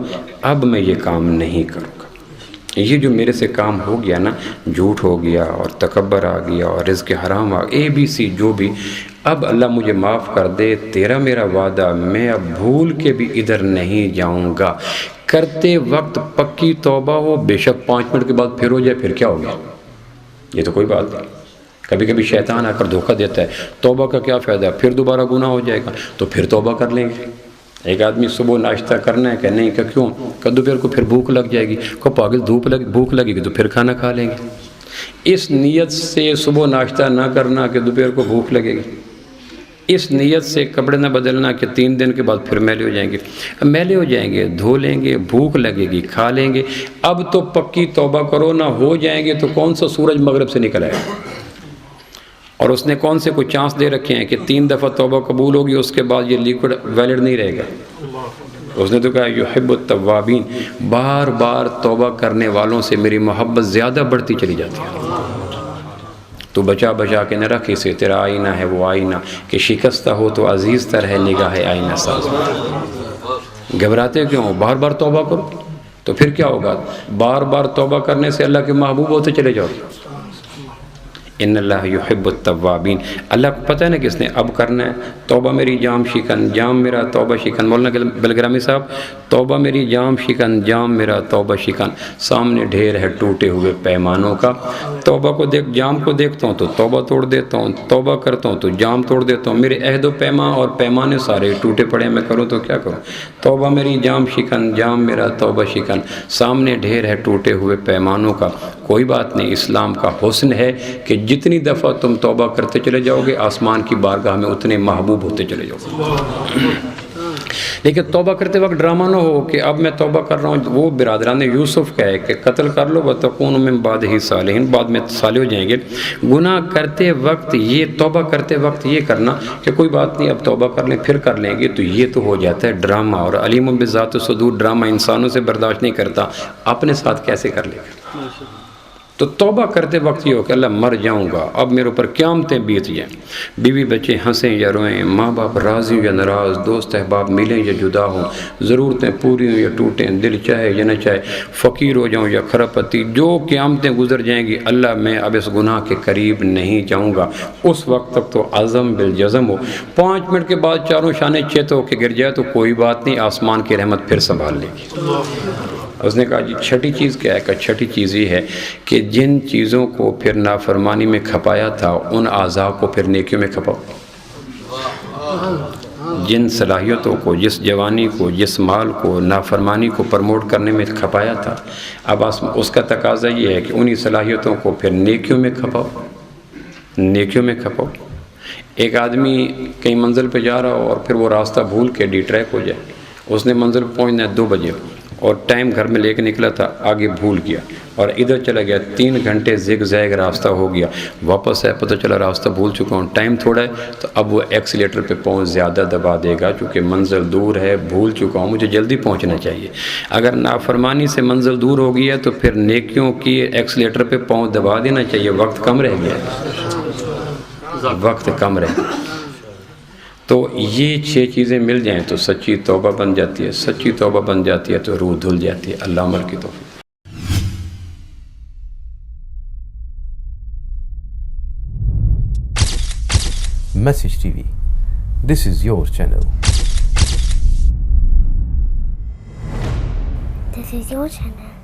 اب میں یہ کام نہیں کروں گا۔ یہ جو میرے سے کام ہو گیا نا، جھوٹ ہو گیا اور تکبر آ گیا اور رزق حرام آ گیا، ABC جو بھی، اب اللہ مجھے معاف کر دے، تیرا میرا وعدہ، میں اب بھول کے بھی ادھر نہیں جاؤں گا۔ کرتے وقت پکی توبہ ہو، بے شک 5 منٹ کے بعد پھر ہو جائے، پھر کیا ہو گیا؟ یہ تو کوئی بات نہیں۔ کبھی کبھی شیطان آ کر دھوکہ دیتا ہے، توبہ کا کیا فائدہ ہے، پھر دوبارہ گناہ ہو جائے گا، تو پھر توبہ کر لیں گے۔ ایک آدمی صبح ناشتہ کرنا ہے کہ نہیں، کہ کیوں؟ کہ دوپہر کو پھر بھوک لگ جائے گی، کہ پاگل بھوک لگے گی تو پھر کھانا کھا لیں گے۔ اس نیت سے صبح ناشتہ نہ کرنا کہ دوپہر کو بھوک لگے گی، اس نیت سے کپڑے نہ بدلنا کہ 3 دن کے بعد پھر میلے ہو جائیں گے۔ میلے ہو جائیں گے، دھو لیں گے، بھوک لگے گی، کھا لیں گے۔ اب تو پکی توبہ کرو، نہ ہو جائیں گے تو کون سا سورج مغرب سے نکل آئے گا؟ اور اس نے کون سے کوئی چانس دے رکھے ہیں کہ 3 دفعہ توبہ قبول ہوگی، اس کے بعد یہ لیکوڈ ویلڈ نہیں رہے گا۔ اس نے تو کہا یحب التوابین، بار بار توبہ کرنے والوں سے میری محبت زیادہ بڑھتی چلی جاتی ہے۔ تو بچا بچا کے نہ رکھ اسے، تیرا آئینہ ہے وہ آئینہ کہ شکستہ ہو تو عزیز تر ہے نگاہ آئینہ ساز۔ گھبراتے کیوں ہو؟ بار بار توبہ کرو تو پھر کیا ہوگا؟ بار بار توبہ کرنے سے اللہ کے محبوب ہوتے چلے جاؤ گے۔ ان اللہ یحب التوابین، اللہ کو پتہ ہے نا کس نے اب کرنا ہے۔ توبہ میری جام شکن، جام میرا توبہ شکن۔ مولانا بلگرامی صاحب، توبہ میری جام شکن، جام میرا توبہ شکن، سامنے ڈھیر ہے ٹوٹے ہوئے پیمانوں کا۔ توبہ کو دیکھ، جام کو دیکھتا ہوں تو توبہ توڑ دیتا ہوں، توبہ کرتا ہوں تو جام توڑ دیتا ہوں۔ میرے عہد و پیمان اور پیمانے سارے ٹوٹے پڑے ہیں، میں کروں تو کیا کروں؟ توبہ میری جام شکن، جام میرا توبہ شکن، سامنے ڈھیر ہے ٹوٹے ہوئے پیمانوں کا۔ کوئی بات نہیں، اسلام کا حسن ہے کہ جتنی دفعہ تم توبہ کرتے چلے جاؤ گے، آسمان کی بارگاہ میں اتنے محبوب ہوتے چلے جاؤ گے۔ لیکن توبہ کرتے وقت ڈرامہ نہ ہو کہ اب میں توبہ کر رہا ہوں. وہ برادران یوسف کا ہے کہ قتل کر لو وَتَكُونُ مِن بَعْدِهِ صَالِحِينَ, بعد میں صالح ہو جائیں گے. گناہ کرتے وقت یہ توبہ کرتے وقت یہ کرنا کہ کوئی بات نہیں اب توبہ کر لیں پھر کر لیں گے, تو یہ تو ہو جاتا ہے ڈرامہ. اور علیم بذات الصدور, ڈرامہ انسانوں سے برداشت نہیں کرتا, اپنے ساتھ کیسے کر لے گا. تو توبہ کرتے وقت یہ ہو کہ اللہ مر جاؤں گا, اب میرے اوپر قیامتیں بیت جائیں, بیوی بچے ہنسیں یا روئیں, ماں باپ راضی ہوں یا ناراض, دوست احباب ملیں یا جدا ہوں, ضرورتیں پوری ہوں یا ٹوٹیں, دل چاہے یا نہ چاہے, فقیر ہو جاؤں یا کھرپتی, جو قیامتیں گزر جائیں گی, اللہ میں اب اس گناہ کے قریب نہیں جاؤں گا. اس وقت تک تو عزم بالجزم ہو. 5 منٹ کے بعد چاروں شانے چیت ہو کے گر جائے تو کوئی بات نہیں, آسمان کی رحمت پھر سنبھال لے گی. اس نے کہا جی چھٹی چیز کیا ہے؟ کہ چھٹی چیز یہ ہے کہ جن چیزوں کو پھر نافرمانی میں کھپایا تھا ان اعضاء کو پھر نیکیوں میں کھپاؤ. جن صلاحیتوں کو, جس جوانی کو, جس مال کو نافرمانی کو پروموٹ کرنے میں کھپایا تھا, اب اس کا تقاضا یہ ہے کہ انہی صلاحیتوں کو پھر نیکیوں میں کھپاؤ, نیکیوں میں کھپاؤ. ایک آدمی کہیں منزل پہ جا رہا ہو اور پھر وہ راستہ بھول کے ڈی ٹریک ہو جائے, اس نے منزل پہ پہنچنا ہے 2 بجے اور ٹائم گھر میں لے کے نکلا تھا, آگے بھول گیا اور ادھر چلا گیا, 3 گھنٹے زگ زیگ راستہ ہو گیا, واپس ہے پتہ چلا راستہ بھول چکا ہوں, ٹائم تھوڑا ہے, تو اب وہ ایکسیلیٹر پہ پاؤں زیادہ دبا دے گا چونکہ منزل دور ہے, بھول چکا ہوں, مجھے جلدی پہنچنا چاہیے. اگر نافرمانی سے منزل دور ہو گئی ہے تو پھر نیکیوں کی ایکسیلیٹر پہ پاؤں دبا دینا چاہیے, وقت کم رہ گیا, وقت کم رہ گیا. تو یہ 6 چیزیں مل جائیں تو سچی توبہ بن جاتی ہے, سچی توبہ بن جاتی ہے تو روح دھل جاتی ہے. اللہ عمل کی توفیق. Message TV. This is your channel. This is your channel.